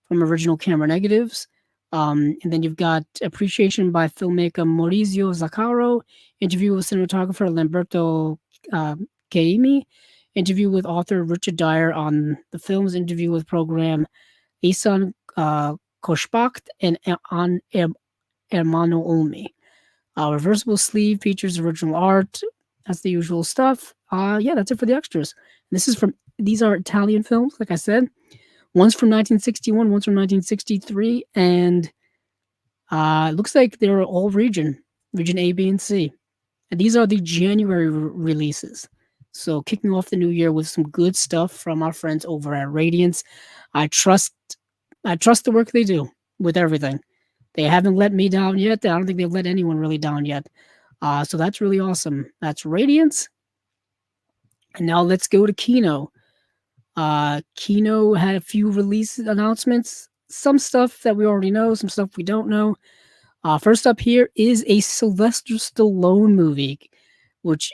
from original camera negatives. And then you've got appreciation by filmmaker Maurizio Zaccaro, interview with cinematographer Lamberto Caimi, interview with author Richard Dyer on the film's interview with program Isan Koshbakt and on Hermano Olmi. Reversible sleeve features original art. That's the usual stuff. Yeah, that's it for the extras. These are Italian films, like I said. One's from 1961, one's from 1963, and it looks like they're all region A, B, and C. And these are the January releases. So kicking off the new year with some good stuff from our friends over at Radiance. I trust the work they do with everything. They haven't let me down yet. I don't think they've let anyone really down yet. So that's really awesome. That's Radiance. And now let's go to Kino. Kino had a few release announcements. Some stuff that we already know, some stuff we don't know. First up here is a Sylvester Stallone movie, which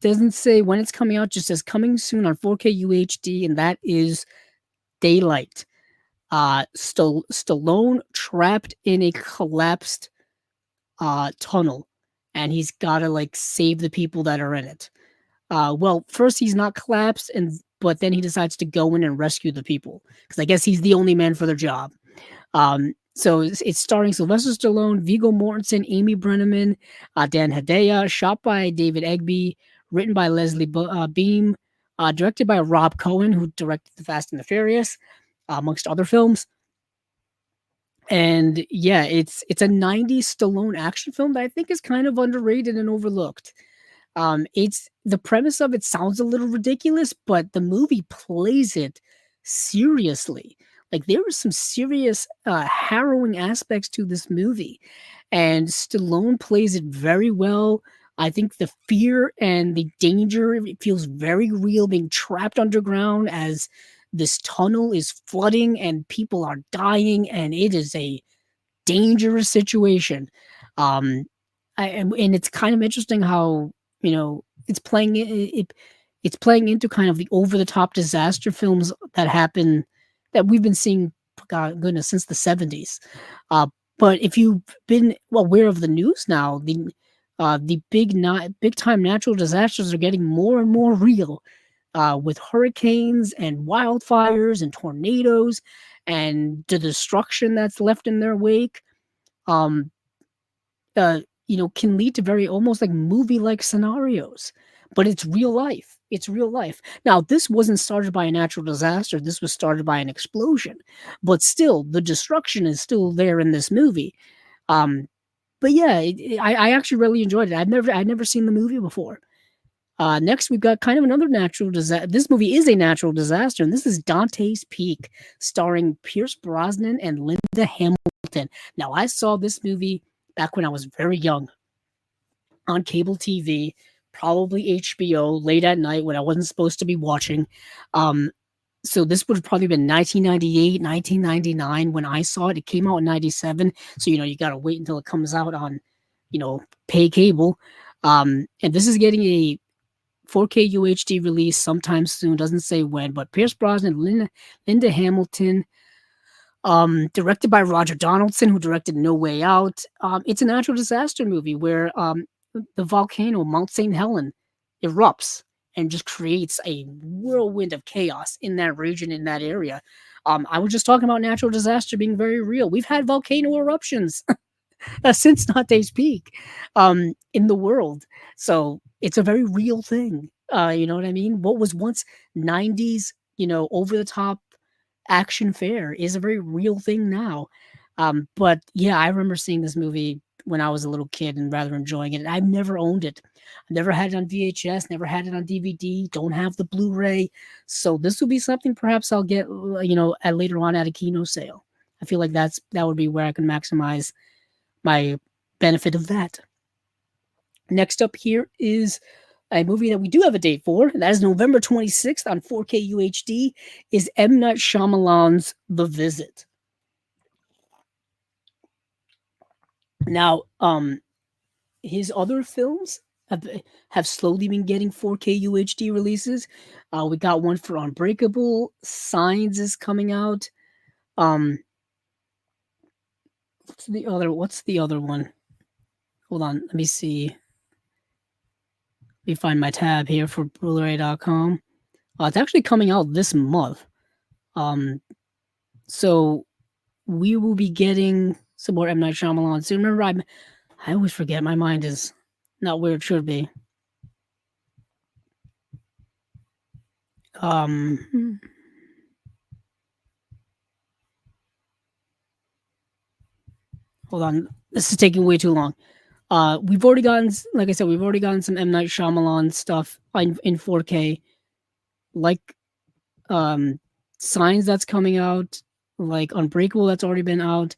doesn't say when it's coming out, just says coming soon on 4K UHD, and that is Daylight. Stallone trapped in a collapsed tunnel, and he's got to save the people that are in it. Well, first he's not collapsed, but then he decides to go in and rescue the people because I guess he's the only man for the job. So it's starring Sylvester Stallone, Viggo Mortensen, Amy Brenneman, Dan Hedaya, shot by David Egby, written by Leslie Beam, directed by Rob Cohen, who directed The Fast and the Furious, amongst other films. And yeah, it's a 90s Stallone action film that I think is kind of underrated and overlooked. It's the premise of it sounds a little ridiculous, but the movie plays it seriously. Like there are some serious, harrowing aspects to this movie, and Stallone plays it very well. I think the fear and the danger, it feels very real being trapped underground as this tunnel is flooding and people are dying, and it is a dangerous situation. Um, and it's kind of interesting how, it's it's playing into kind of the over the top disaster films that happen, that we've been seeing, God goodness, since the 70s. Uh, but if you've been aware of the news now, the big time natural disasters are getting more and more real, with hurricanes and wildfires and tornadoes and the destruction that's left in their wake. Um, can lead to very almost like movie-like scenarios, but it's real life. It's real life. Now, this wasn't started by a natural disaster. This was started by an explosion, but still, the destruction is still there in this movie. Um, but yeah, I actually really enjoyed it. I'd never seen the movie before. Next, we've got kind of another natural disaster. This movie is a natural disaster, and this is Dante's Peak, starring Pierce Brosnan and Linda Hamilton. Now, I saw this movie back when I was very young on cable TV, probably HBO, late at night when I wasn't supposed to be watching. Um, so this would have probably been 1998, 1999 when I saw it. It came out in 97. So, you got to wait until it comes out on, pay cable. And this is getting a 4K UHD release sometime soon. Doesn't say when, but Pierce Brosnan, Linda Hamilton, directed by Roger Donaldson, who directed No Way Out. It's a natural disaster movie where the volcano Mount St. Helen erupts and just creates a whirlwind of chaos in that region, in that area. I was just talking about natural disaster being very real. We've had volcano eruptions since Dante's Peak in the world. So it's a very real thing. You know what I mean? What was once 90s, over the top action fare is a very real thing now. But yeah, I remember seeing this movie when I was a little kid and rather enjoying it. I've never owned it. I never had it on VHS, never had it on DVD, don't have the Blu-ray. So this will be something perhaps I'll get, at later on at a Kino sale. I feel like that would be where I can maximize my benefit of that. Next up here is a movie that we do have a date for. That is November 26th on 4K UHD, is M. Night Shyamalan's The Visit. Now, his other films have slowly been getting 4K UHD releases. We got one for Unbreakable. Signs is coming out. What's the other one? Hold on, let me see. Let me find my tab here for Blu-ray.com. It's actually coming out this month. So we will be getting some more M. Night Shyamalan soon. Remember, I always forget. My mind is not where it should be. Hold on. This is taking way too long. We've already gotten, like I said, some M. Night Shyamalan stuff in 4K. Like, Signs that's coming out, like Unbreakable that's already been out.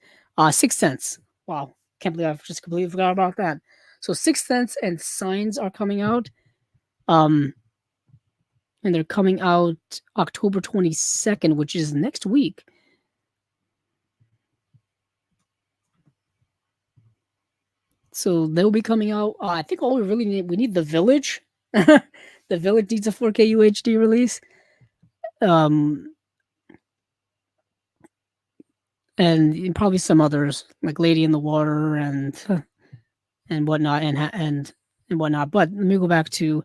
Sixth Sense. Wow. Can't believe I've just completely forgot about that. So Sixth Sense and Signs are coming out. And they're coming out October 22nd, which is next week. So they'll be coming out. I think all we need The Village. The Village needs a 4K UHD release. And probably some others like Lady in the Water and whatnot and whatnot. But let me go back to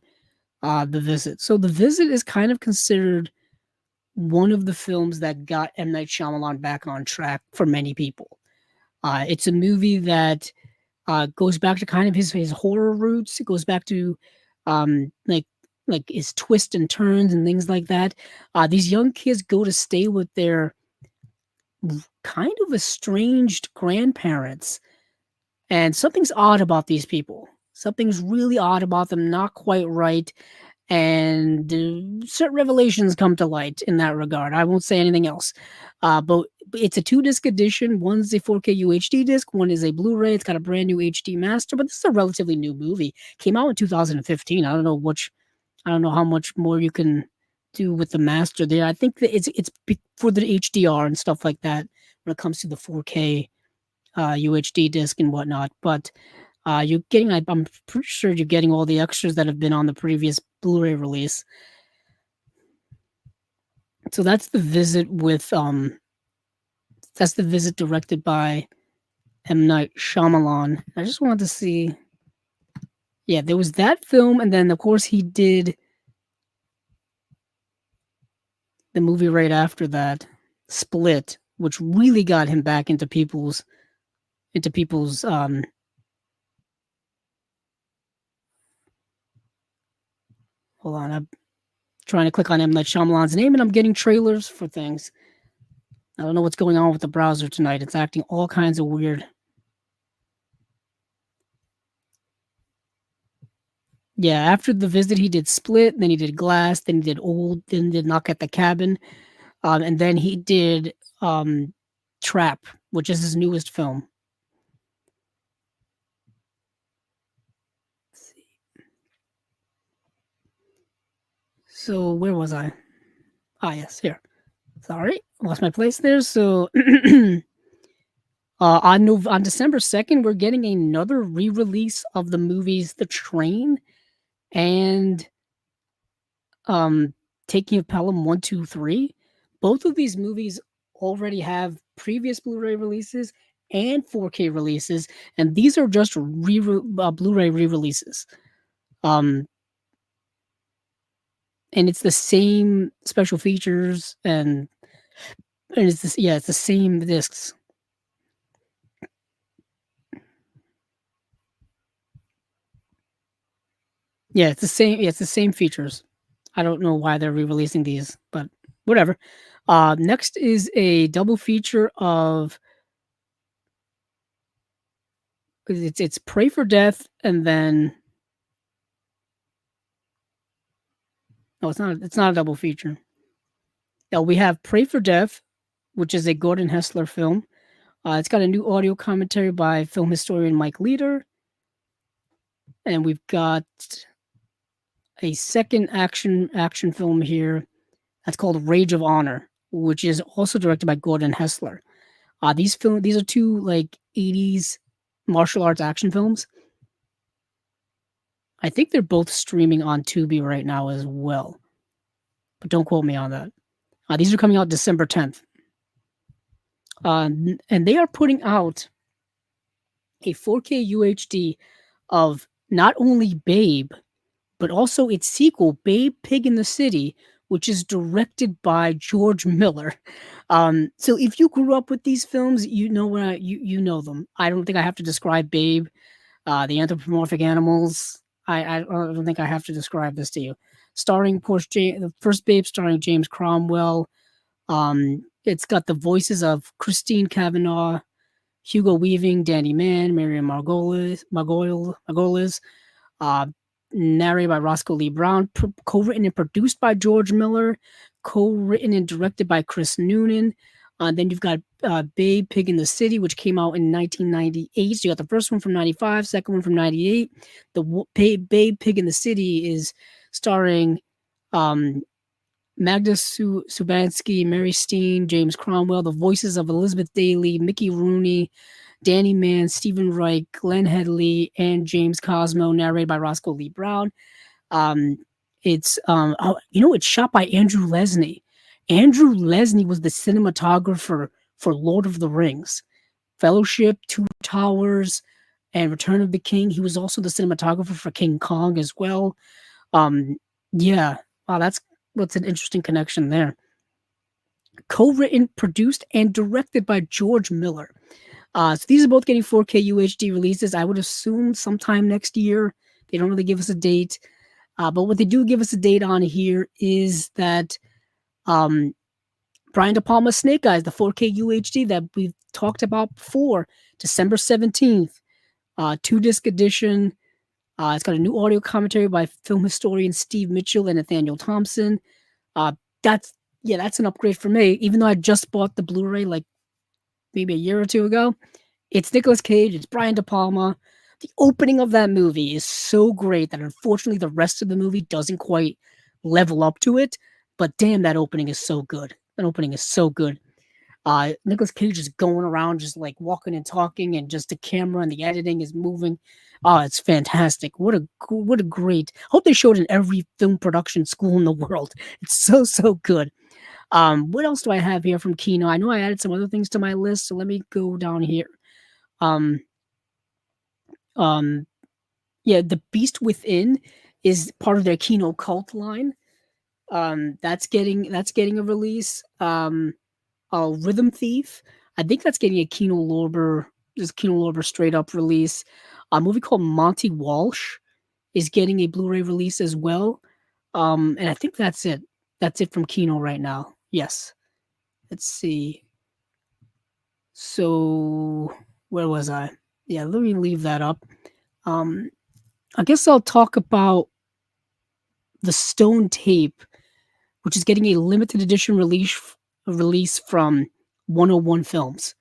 The Visit. So The Visit is kind of considered one of the films that got M. Night Shyamalan back on track for many people. It's a movie that goes back to kind of his horror roots. It goes back to like his twists and turns and things like that. These young kids go to stay with their kind of estranged grandparents, and something's odd about these people. Something's really odd about them, not quite right, and certain revelations come to light in that regard. I won't say anything else. But it's a 2-disc edition. One's a 4K UHD disc, one is a Blu-ray. It's got a brand new HD master, but this is a relatively new movie. Came out in 2015. I don't know how much more you can do with the master there. I think that for the HDR and stuff like that when it comes to the 4K UHD disc and whatnot. But you're getting, I'm pretty sure you're getting all the extras that have been on the previous Blu-ray release. So that's the visit directed by M. Night Shyamalan. I just wanted to see. Yeah, there was that film, and then of course he did the movie right after that, Split, which really got him back into people's. Hold on, I'm trying to click on M. Night Shyamalan's name, and I'm getting trailers for things. I don't know what's going on with the browser tonight. It's acting all kinds of weird. Yeah, after the visit, he did Split, then he did Glass, then he did Old, then he did Knock at the Cabin, and then he did Trap, which is his newest film. Let's see. So where was I? Ah, yes, here. Sorry, lost my place there. So on December 2nd, we're getting another re-release of the movies The Train and Taking of Pelham 1, 2, 3. Both of these movies already have previous Blu-ray releases and 4K releases, and these are just Blu-ray re-releases. And it's the same special features and it's this, yeah, it's the same discs. Yeah, it's the same. Yeah, it's the same features. I don't know why they're re-releasing these, but whatever. Next is a double feature of it's Pray for Death and then no, it's not a double feature. Now we have Pray for Death, which is a Gordon Hessler film. It's got a new audio commentary by film historian Mike Leader, and we've got a second action film here that's called Rage of Honor, which is also directed by Gordon Hessler. These are two like 80s martial arts action films. I think they're both streaming on Tubi right now as well, but don't quote me on that. These are coming out December 10th, and they are putting out a 4K UHD of not only Babe, but also its sequel, Babe Pig in the City, which is directed by George Miller. So if you grew up with these films, you know you know them. I don't think I have to describe Babe, the anthropomorphic animals. I don't think I have to describe this to you. Starring, of course, the first Babe starring James Cromwell. It's got the voices of Christine Cavanaugh, Hugo Weaving, Danny Mann, Miriam Margolyes, uh, narrated by Roscoe Lee Brown, co-written and produced by George Miller, co-written and directed by Chris Noonan. Then you've got Babe Pig in the City, which came out in 1998. So you got the first one from 95, second one from 98. The Babe Pig in the City is starring Magda Subansky, Mary Steen, James Cromwell, the voices of Elizabeth Daly, Mickey Rooney, Danny Mann, Stephen Reich, Glenn Headley, and James Cosmo, narrated by Roscoe Lee Brown. It's shot by Andrew Lesney. Andrew Lesney was the cinematographer for Lord of the Rings, Fellowship, Two Towers, and Return of the King. He was also the cinematographer for King Kong as well. Yeah, wow, that's what's an interesting connection there. Co-written, produced, and directed by George Miller. So these are both getting 4K UHD releases. I would assume sometime next year. They don't really give us a date. But what they do give us a date on here is that Brian De Palma's Snake Eyes, the 4K UHD that we've talked about before, December 17th, 2-disc edition. It's got a new audio commentary by film historian Steve Mitchell and Nathaniel Thompson. That's an upgrade for me, even though I just bought the Blu-ray like maybe a year or two ago. It's Nicolas Cage, it's Brian De Palma. The opening of that movie is so great that unfortunately the rest of the movie doesn't quite level up to it. but damn, that opening is so good. That opening is so good. Nicolas Cage is going around just like walking and talking, and just the camera and the editing is moving. Oh, it's fantastic. What a great. Hope they showed in every film production school in the world. It's so good. What else do I have here from Kino? I know I added some other things to my list, so let me go down here. Um, um, yeah, The Beast Within is part of their Kino cult line. That's getting a release. Rhythm Thief. I think that's getting a Kino Lorber straight up release. A movie called Monte Walsh is getting a Blu-ray release as well. And I think that's it. That's it from Kino right now. Yes. Let's see. So where was I? Yeah, let me leave that up. Um, I guess I'll talk about the Stone Tape, which is getting a limited edition release from 101 Films.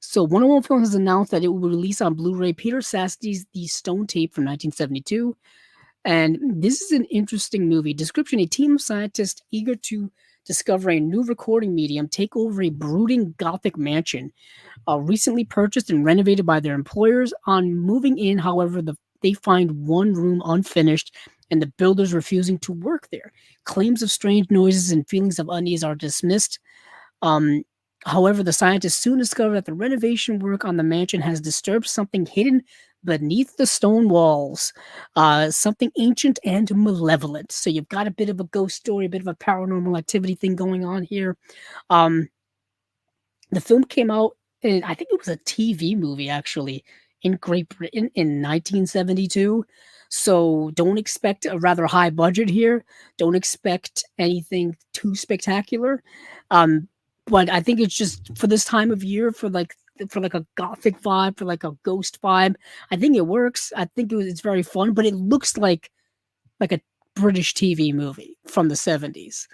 So 101 Films has announced that it will release on Blu-ray Peter Sasti's The Stone Tape from 1972. And this is an interesting movie. Description: a team of scientists eager to discover a new recording medium take over a brooding Gothic mansion, recently purchased and renovated by their employers. On moving in, however, they find one room unfinished and the builders refusing to work there. Claims of strange noises and feelings of unease are dismissed. Um, However, the scientists soon discover that the renovation work on the mansion has disturbed something hidden beneath the stone walls, something ancient and malevolent. So you've got a bit of a ghost story, a bit of a paranormal activity thing going on here. Um, the film came out in, I think it was a TV movie actually, in Great Britain in 1972. So don't expect a rather high budget here. Don't expect anything too spectacular. Um, but I think it's just for this time of year, for like a gothic vibe, for like a ghost vibe. I think it works. I think it's very fun, but it looks like a British TV movie from the 70s.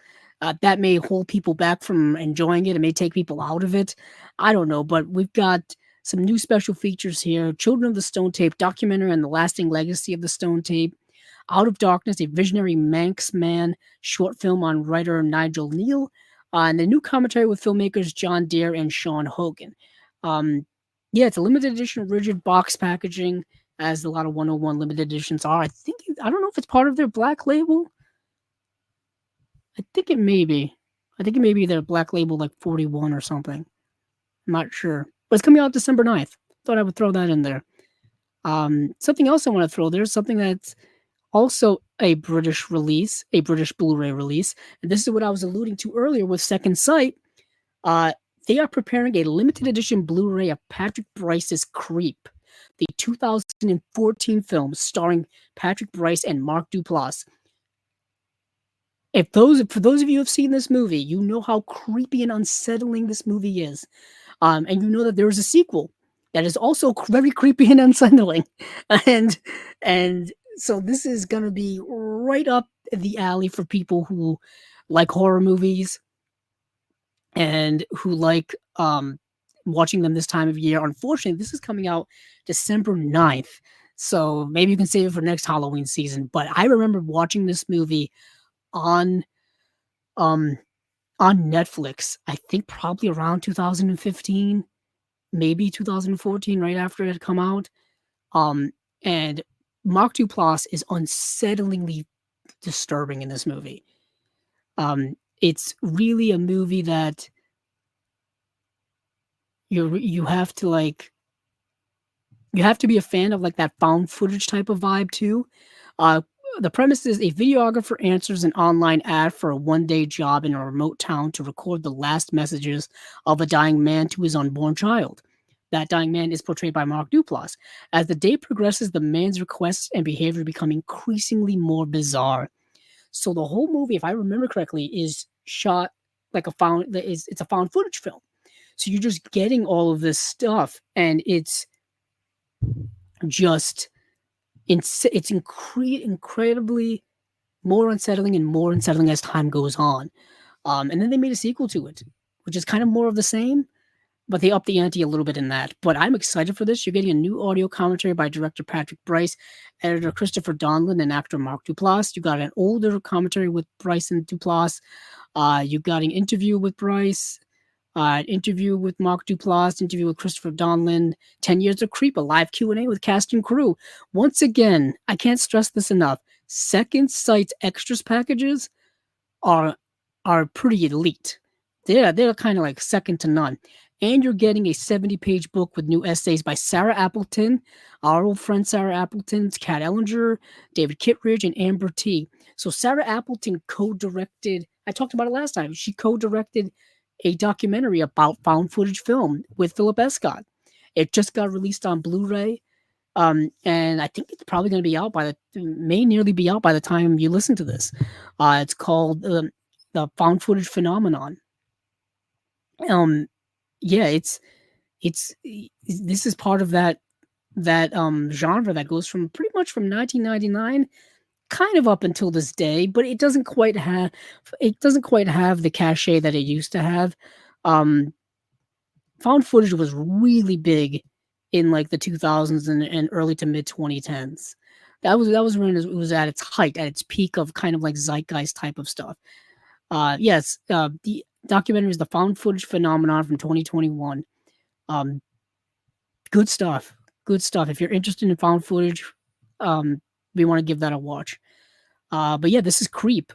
That may hold people back from enjoying it. It may take people out of it. I don't know, but we've got some new special features here. Children of the Stone Tape documentary and the lasting legacy of the Stone Tape. Out of Darkness, a visionary Manx man short film on writer Nigel Neal. And the new commentary with filmmakers John Deere and Sean Hogan. Um, yeah, it's a limited edition rigid box packaging, as a lot of 101 limited editions are. I don't know if it's part of their black label. I think it may be. I think it may be their black label, like 41 or something. I'm not sure. But it's coming out December 9th. Thought I would throw that in there. Something else I want to throw there, something that's also a British release, a British Blu-ray release. And this is what I was alluding to earlier with Second Sight. Uh, they are preparing a limited edition Blu-ray of Patrick Bryce's Creep, the 2014 film starring Patrick Bryce and Mark Duplass. For those of you who have seen this movie, you know how creepy and unsettling this movie is, and you know that there is a sequel that is also very creepy and unsettling, and so this is gonna be right up the alley for people who like horror movies and who like watching them this time of year. Unfortunately, this is coming out December 9th, so maybe you can save it for next Halloween season. But I remember watching this movie on um on Netflix, I think probably around 2015, maybe 2014, right after it had come out. Um, and Mark Duplass is unsettlingly disturbing in this movie. It's really a movie that you have to like you have to be a fan of like that found footage type of vibe too. Uh, the premise is a videographer answers an online ad for a one-day job in a remote town to record the last messages of a dying man to his unborn child. That dying man is portrayed by Mark Duplass. As the day progresses, the man's requests and behavior become increasingly more bizarre. So the whole movie, if I remember correctly, is shot like it's a found footage film. So you're just getting all of this stuff, and it's just incredibly more unsettling as time goes on. And then they made a sequel to it, which is kind of more of the same. but they upped the ante a little bit in that. But I'm excited for this. You're getting a new audio commentary by director Patrick Bryce, editor Christopher Donlan, and actor Mark Duplass. You got an older commentary with Bryce and Duplass. You got an interview with Bryce, interview with Mark Duplass, interview with Christopher Donlan, 10 Years of Creep, a live Q&A with cast and crew. Once again, I can't stress this enough. Second Sight's extras packages are pretty elite. They're kind of like second to none. And you're getting a 70-page book with new essays by Sarah Appleton, our old friend Sarah Appleton, Kat Ellinger, David Kittredge, and Amber T. So Sarah Appleton co-directed, I talked about it last time, she co-directed a documentary about found footage film with Philip Escott. It just got released on Blu-ray. And I think it's probably going to be out may nearly be out by the time you listen to this. It's called the Found Footage Phenomenon. Yeah, this is part of that genre that goes from pretty much from 1999 kind of up until this day, but it doesn't quite have the cachet that it used to have. Found footage was really big in like the 2000s and early to mid 2010s. That was when it was at its height, at its peak of kind of like zeitgeist type of stuff. Yes, the documentary is the Found Footage Phenomenon from 2021. Good stuff. Good stuff. If you're interested in found footage, we want to give that a watch. But yeah, this is Creep.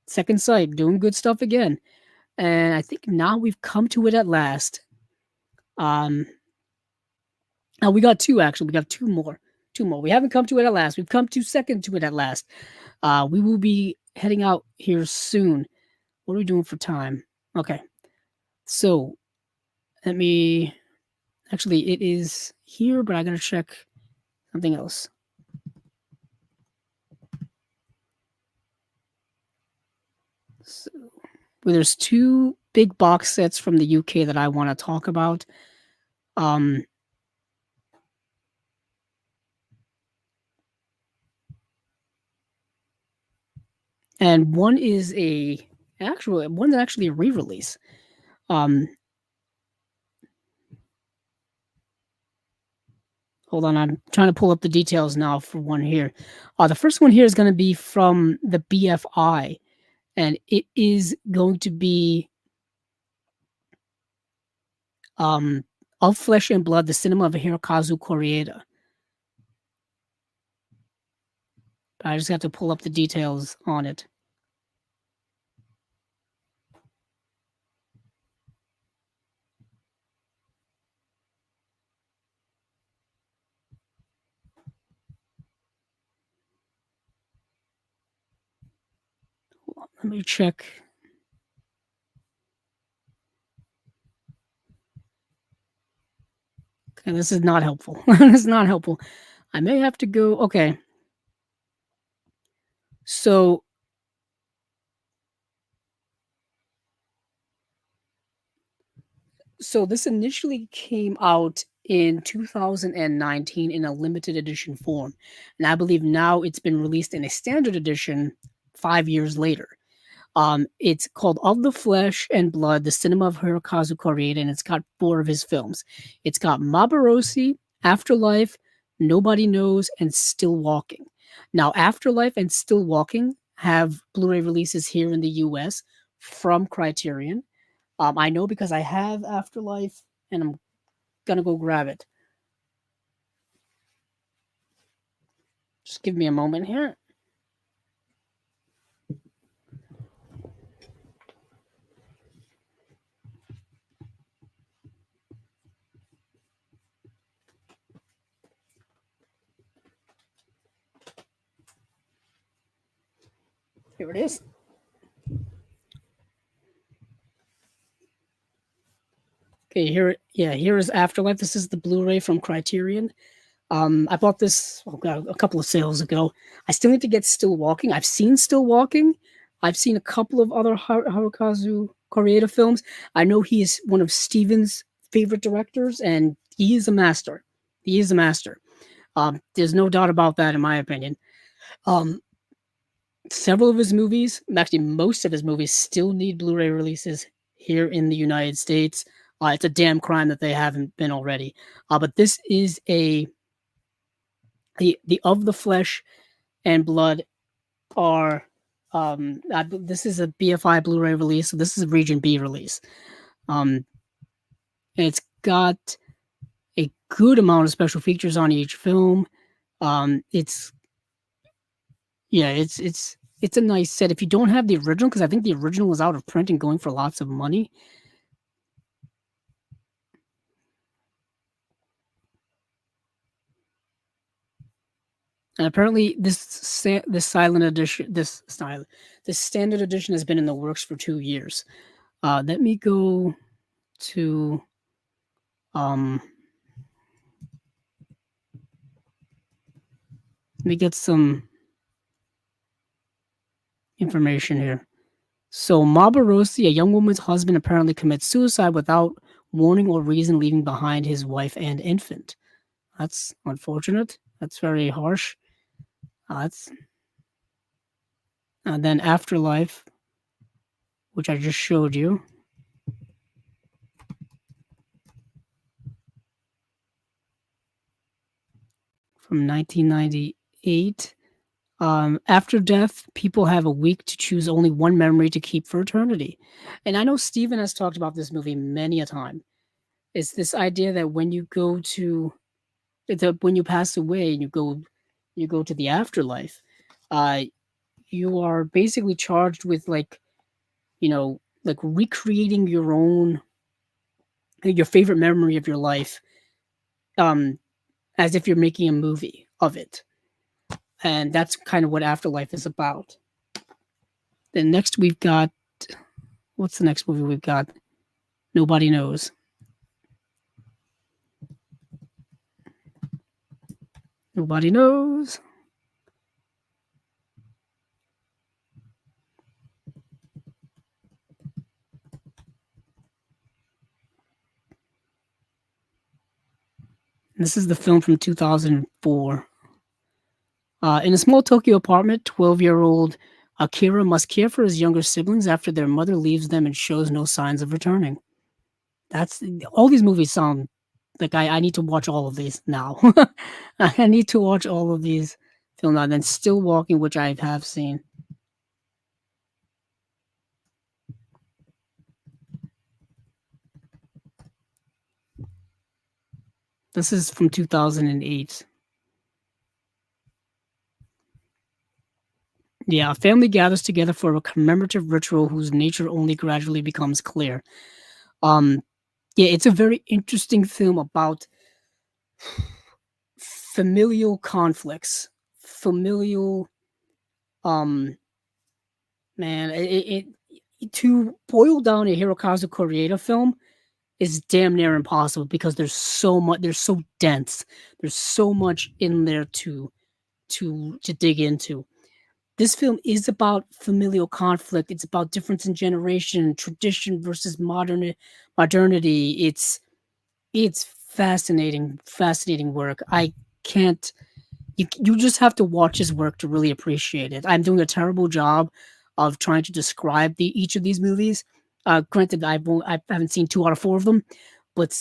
Second Sight doing good stuff again. And I think now we've come to it at last. Now we got two actually. We got two more. Two more. We haven't come to it at last. We've come to second to it at last. We will be heading out here soon. What are we doing for time? Okay. So let me actually it is here, but I gotta check something else. So well, there's two big box sets from the UK that I want to talk about. And one's actually a re-release. Hold on, I'm trying to pull up the details now for one here. The first one here is going to be from the BFI, and it is going to be Of Flesh and Blood, the cinema of Hirokazu Koreeda. I just have to pull up the details on it. Let me check. Okay, this is not helpful. This is not helpful. I may have to go. Okay. So this initially came out in 2019 in a limited edition form. And I believe now it's been released in a standard edition 5 years later. It's called Of the Flesh and Blood, the cinema of Hirokazu Koreeda, and it's got 4 of his films. It's got Mabarosi, Afterlife, Nobody Knows, and Still Walking. Now, Afterlife and Still Walking have Blu-ray releases here in the US from Criterion. I know because I have Afterlife, and I'm gonna go grab it. Just give me a moment here. Here it is. Okay, here is Afterlife. This is the Blu-ray from Criterion. I bought this a couple of sales ago. I still need to get Still Walking. I've seen Still Walking. I've seen a couple of other Hirokazu Koreeda films. I know he is one of Steven's favorite directors, and he is a master. He is a master. There's no doubt about that, in my opinion. Several of his movies, actually most of his movies, still need Blu-ray releases here in the United States. It's a damn crime that they haven't been already. But this is the Of the Flesh and Blood are this is a BFI Blu-ray release, so this is a Region B release. And it's got a good amount of special features on each film. It's yeah, it's a nice set. If you don't have the original, because I think the original was out of print and going for lots of money. And apparently, this silent edition, this standard edition has been in the works for 2 years. Let me go to let me get some information here. So Mabarosi, a young woman's husband, apparently commits suicide without warning or reason, leaving behind his wife and infant. That's unfortunate. That's very harsh. That's and then Afterlife, which I just showed you. From 1998. After death, people have a week to choose only one memory to keep for eternity. And I know Steven has talked about this movie many a time. It's this idea that when you go to when you pass away and you go to the afterlife, uh, you are basically charged with like, like recreating your favorite memory of your life, as if you're making a movie of it. And that's kind of what Afterlife is about. Then next we've got, what's the next movie we've got? Nobody Knows. Nobody Knows. This is the film from 2004. In a small Tokyo apartment, 12-year-old Akira must care for his younger siblings after their mother leaves them and shows no signs of returning. That's all these movies sound like I need to watch all of these now. I need to watch all of these films now. And then Still Walking, which I have seen. This is from 2008. Yeah, a family gathers together for a commemorative ritual whose nature only gradually becomes clear. Yeah, it's a very interesting film about familial conflicts, familial, um, man, to boil down a Hirokazu Koreeda film is damn near impossible because there's so much, they're so dense, there's so much in there to dig into. This film is about familial conflict. It's about difference in generation, tradition versus modernity. It's fascinating work. I can't. You just have to watch his work to really appreciate it. I'm doing a terrible job of trying to describe each of these movies. Granted, I haven't seen 2 out of 4 of them, but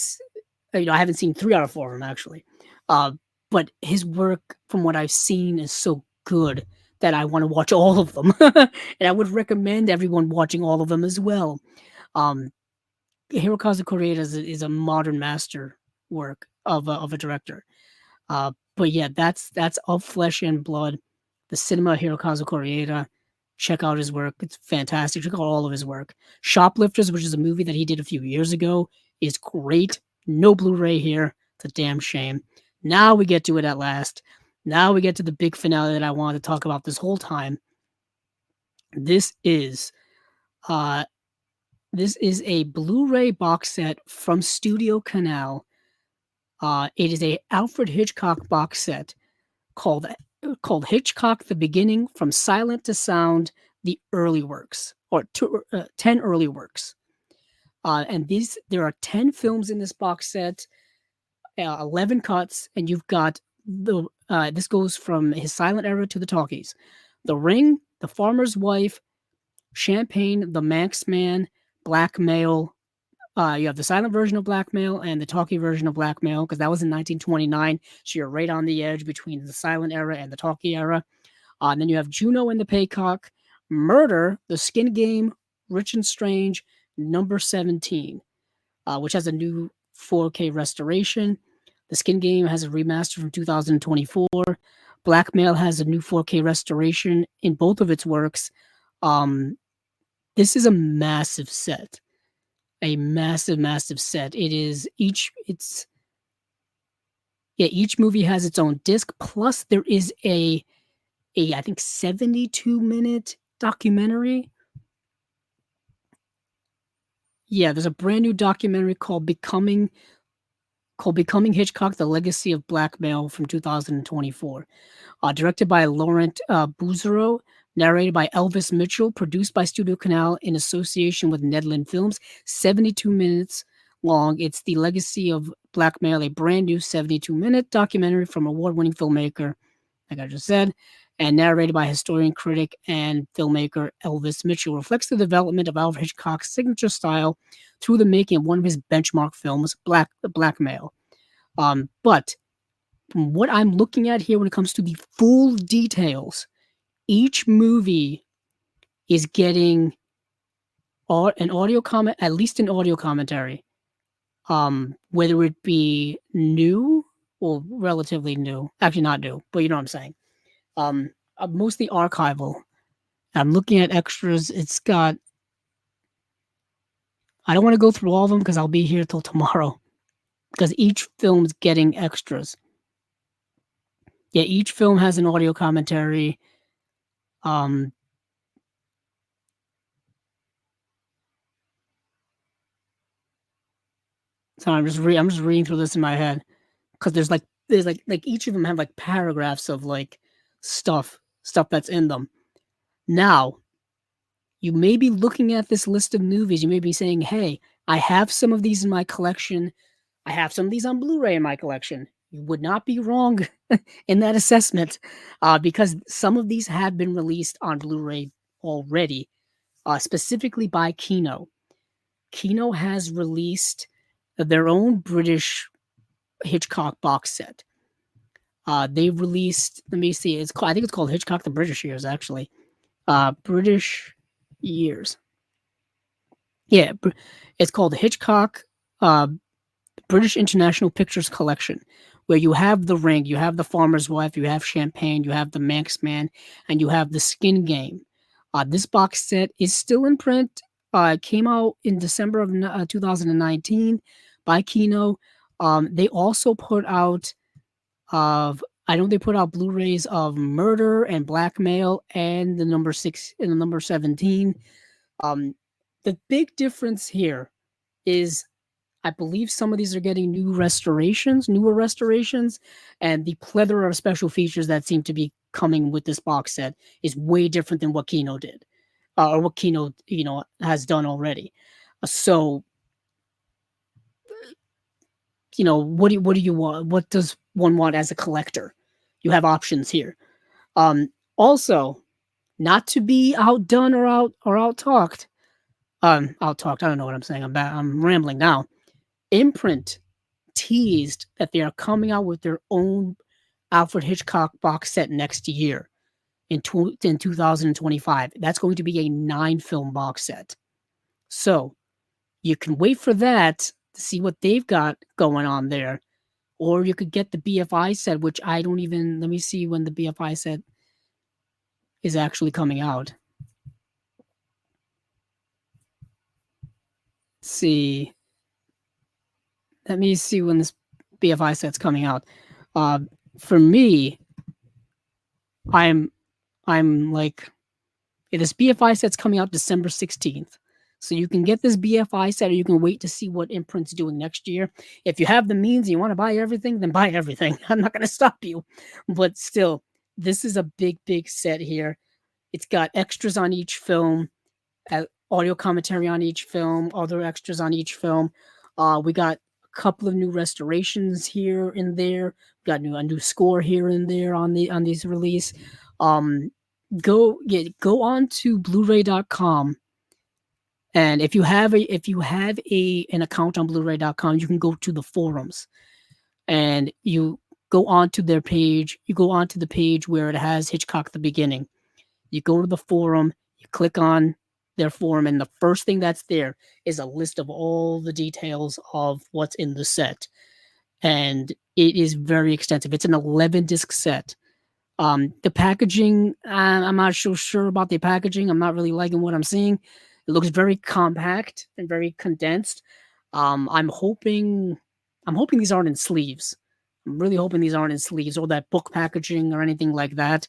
I haven't seen 3 out of 4 of them actually. But his work, from what I've seen, is so good that I want to watch all of them, and I would recommend everyone watching all of them as well. Hirokazu Koreeda is a modern master work of a director. But yeah, that's Of Flesh and Blood, the cinema of Hirokazu Koreeda. Check out his work; it's fantastic. Check out all of his work. Shoplifters, which is a movie that he did a few years ago, is great. No Blu-ray here. It's a damn shame. Now we get to it at last. Now we get to the big finale that I wanted to talk about this whole time. This is a Blu-ray box set from Studio Canal. It is a Alfred Hitchcock box set called Hitchcock: The Beginning, From Silent to Sound, The Early Works, or 10 Early Works. And there are 10 films in this box set, 11 cuts, and you've got this goes from his silent era to the talkies. The Ring, The Farmer's Wife, Champagne, The Manx Man, Blackmail. You have the silent version of Blackmail and the talkie version of Blackmail, because that was in 1929. So you're right on the edge between the silent era and the talkie era. And then you have Juno and the Paycock, Murder, The Skin Game, Rich and Strange, number 17, which has a new 4K restoration. The Skin Game has a remaster from 2024. Blackmail has a new 4K restoration in both of its works. This is a massive set. A massive, massive set. Each movie has its own disc. Plus, there is a I think 72-minute documentary. Yeah, there's a brand new documentary called Becoming Hitchcock: The Legacy of Blackmail from 2024. Directed by Laurent Bouzereau, narrated by Elvis Mitchell, produced by Studio Canal in association with Nedland Films. 72 minutes long. It's The Legacy of Blackmail, a brand new 72-minute documentary from award-winning filmmaker, like I just said, and narrated by historian, critic, and filmmaker Elvis Mitchell. Reflects the development of Alfred Hitchcock's signature style through the making of one of his benchmark films, Blackmail. But from what I'm looking at here when it comes to the full details, each movie is getting an audio comment, at least an audio commentary, whether it be new or relatively new. Actually, not new, but you know what I'm saying. Mostly archival. I'm looking at extras. It's got. I don't want to go through all of them because I'll be here till tomorrow. Because each film's getting extras. Yeah, each film has an audio commentary. So I'm just reading through this in my head because there's each of them have like paragraphs of like stuff that's in them. Now, you may be looking at this list of movies. You may be saying, "Hey, I have some of these in my collection. I have some of these on Blu-ray in my collection." You would not be wrong in that assessment, because some of these have been released on Blu-ray already, specifically by Kino. Kino has released their own British Hitchcock box set. They've released, let me see, I think it's called Hitchcock: The British Years, actually. British Years. Yeah, it's called Hitchcock British International Pictures Collection, where you have The Ring, you have The Farmer's Wife, you have Champagne, you have The Manx Man, and you have The Skin Game. This box set is still in print. It came out in December of 2019 by Kino. They also put out, I know they put out Blu-rays of Murder and Blackmail and the number 6 and the number 17. The big difference here is I believe some of these are getting newer restorations, and the plethora of special features that seem to be coming with this box set is way different than what Kino did, or what Kino, has done already. So, what do you want? What does one want as a collector? You have options here. Also, not to be outdone or out-talked. Out-talked. I don't know what I'm saying. I'm rambling now. Imprint teased that they are coming out with their own Alfred Hitchcock box set next year in 2025. That's going to be a 9-film box set. So you can wait for that to see what they've got going on there. Or you could get the BFI set, which let me see when the BFI set is actually coming out. Let's see. Let me see when this BFI set's coming out. For me, I'm like, this BFI set's coming out December 16th. So you can get this BFI set, or you can wait to see what Imprint's doing next year. If you have the means and you want to buy everything, then buy everything. I'm not going to stop you. But still, this is a big, big set here. It's got extras on each film, audio commentary on each film, other extras on each film. We got a couple of new restorations here and there. We got a new score here and there on this release. Go on to Blu-ray.com And if you have an account on Blu-ray.com, you can go to the forums and you go onto their page. You go onto the page where it has Hitchcock the beginning. You go to the forum, you click on their forum, and the first thing that's there is a list of all the details of what's in the set. And it is very extensive. It's an 11 disc set. The packaging, I'm not so sure about the packaging. I'm not really liking what I'm seeing. It looks very compact and very condensed. Um, I'm hoping, I'm hoping these aren't in sleeves. I'm really hoping these aren't in sleeves or that book packaging or anything like that.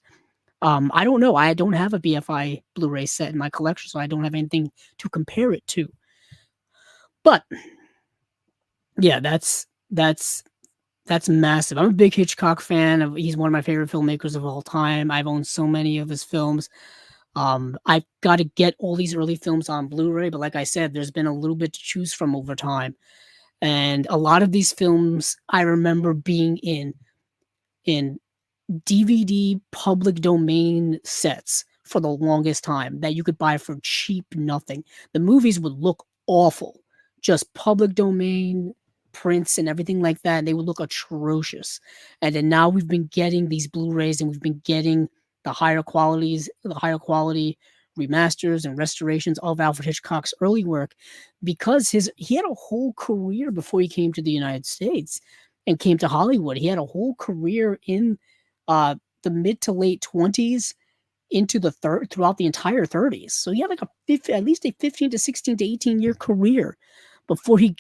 I don't know. I don't have a BFI Blu-ray set in my collection, so I don't have anything to compare it to. But yeah, that's massive. I'm a big Hitchcock fan. He's one of my favorite filmmakers of all time. I've owned so many of his films. I've got to get all these early films on Blu-ray, but like I said, there's been a little bit to choose from over time. And a lot of these films I remember being in DVD public domain sets for the longest time that you could buy for cheap nothing. The movies would look awful, just public domain prints and everything like that. They would look atrocious. And then now we've been getting these Blu-rays and we've been getting the higher quality remasters and restorations of Alfred Hitchcock's early work because he had a whole career before he came to the United States and came to Hollywood. He had a whole career in the mid to late 20s into the throughout the entire 30s. So he had like at least a 15 to 16 to 18-year career before he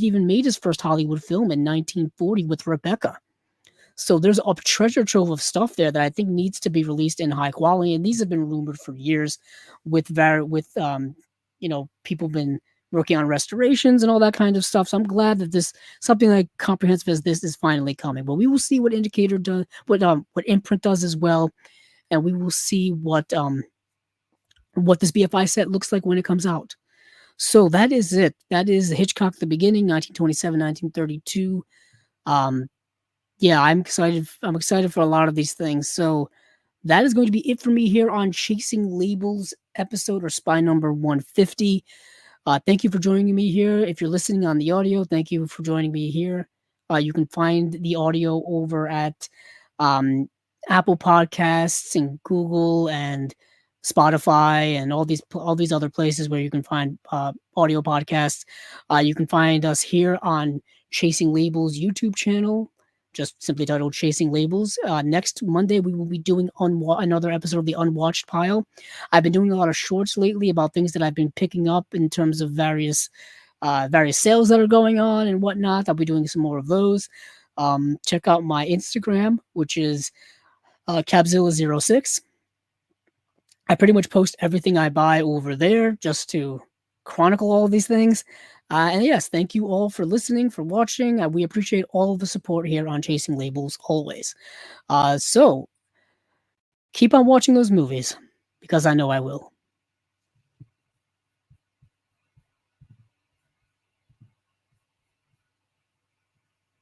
even made his first Hollywood film in 1940 with Rebecca. So there's a treasure trove of stuff there that I think needs to be released in high quality, and these have been rumored for years people been working on restorations and all that kind of stuff. So I'm glad that this something like comprehensive as this is finally coming. But we will see what Indicator does, what Imprint does as well, and we will see what this BFI set looks like when it comes out. So that is it. That is Hitchcock the Beginning, 1927, 1932. Yeah, I'm excited. I'm excited for a lot of these things. So that is going to be it for me here on Chasing Labels episode or spy number 150. Thank you for joining me here. If you're listening on the audio, thank you for joining me here. You can find the audio over at um, Apple Podcasts and Google and Spotify and all these other places where you can find audio podcasts. You can find us here on Chasing Labels YouTube channel, just simply titled Chasing Labels. Next Monday, we will be doing another episode of the Unwatched Pile. I've been doing a lot of shorts lately about things that I've been picking up in terms of various sales that are going on and whatnot. I'll be doing some more of those. Check out my Instagram, which is Cabzilla06. I pretty much post everything I buy over there just to chronicle all of these things. And yes, thank you all for listening, for watching. We appreciate all of the support here on Chasing Labels always. So keep on watching those movies because I know I will.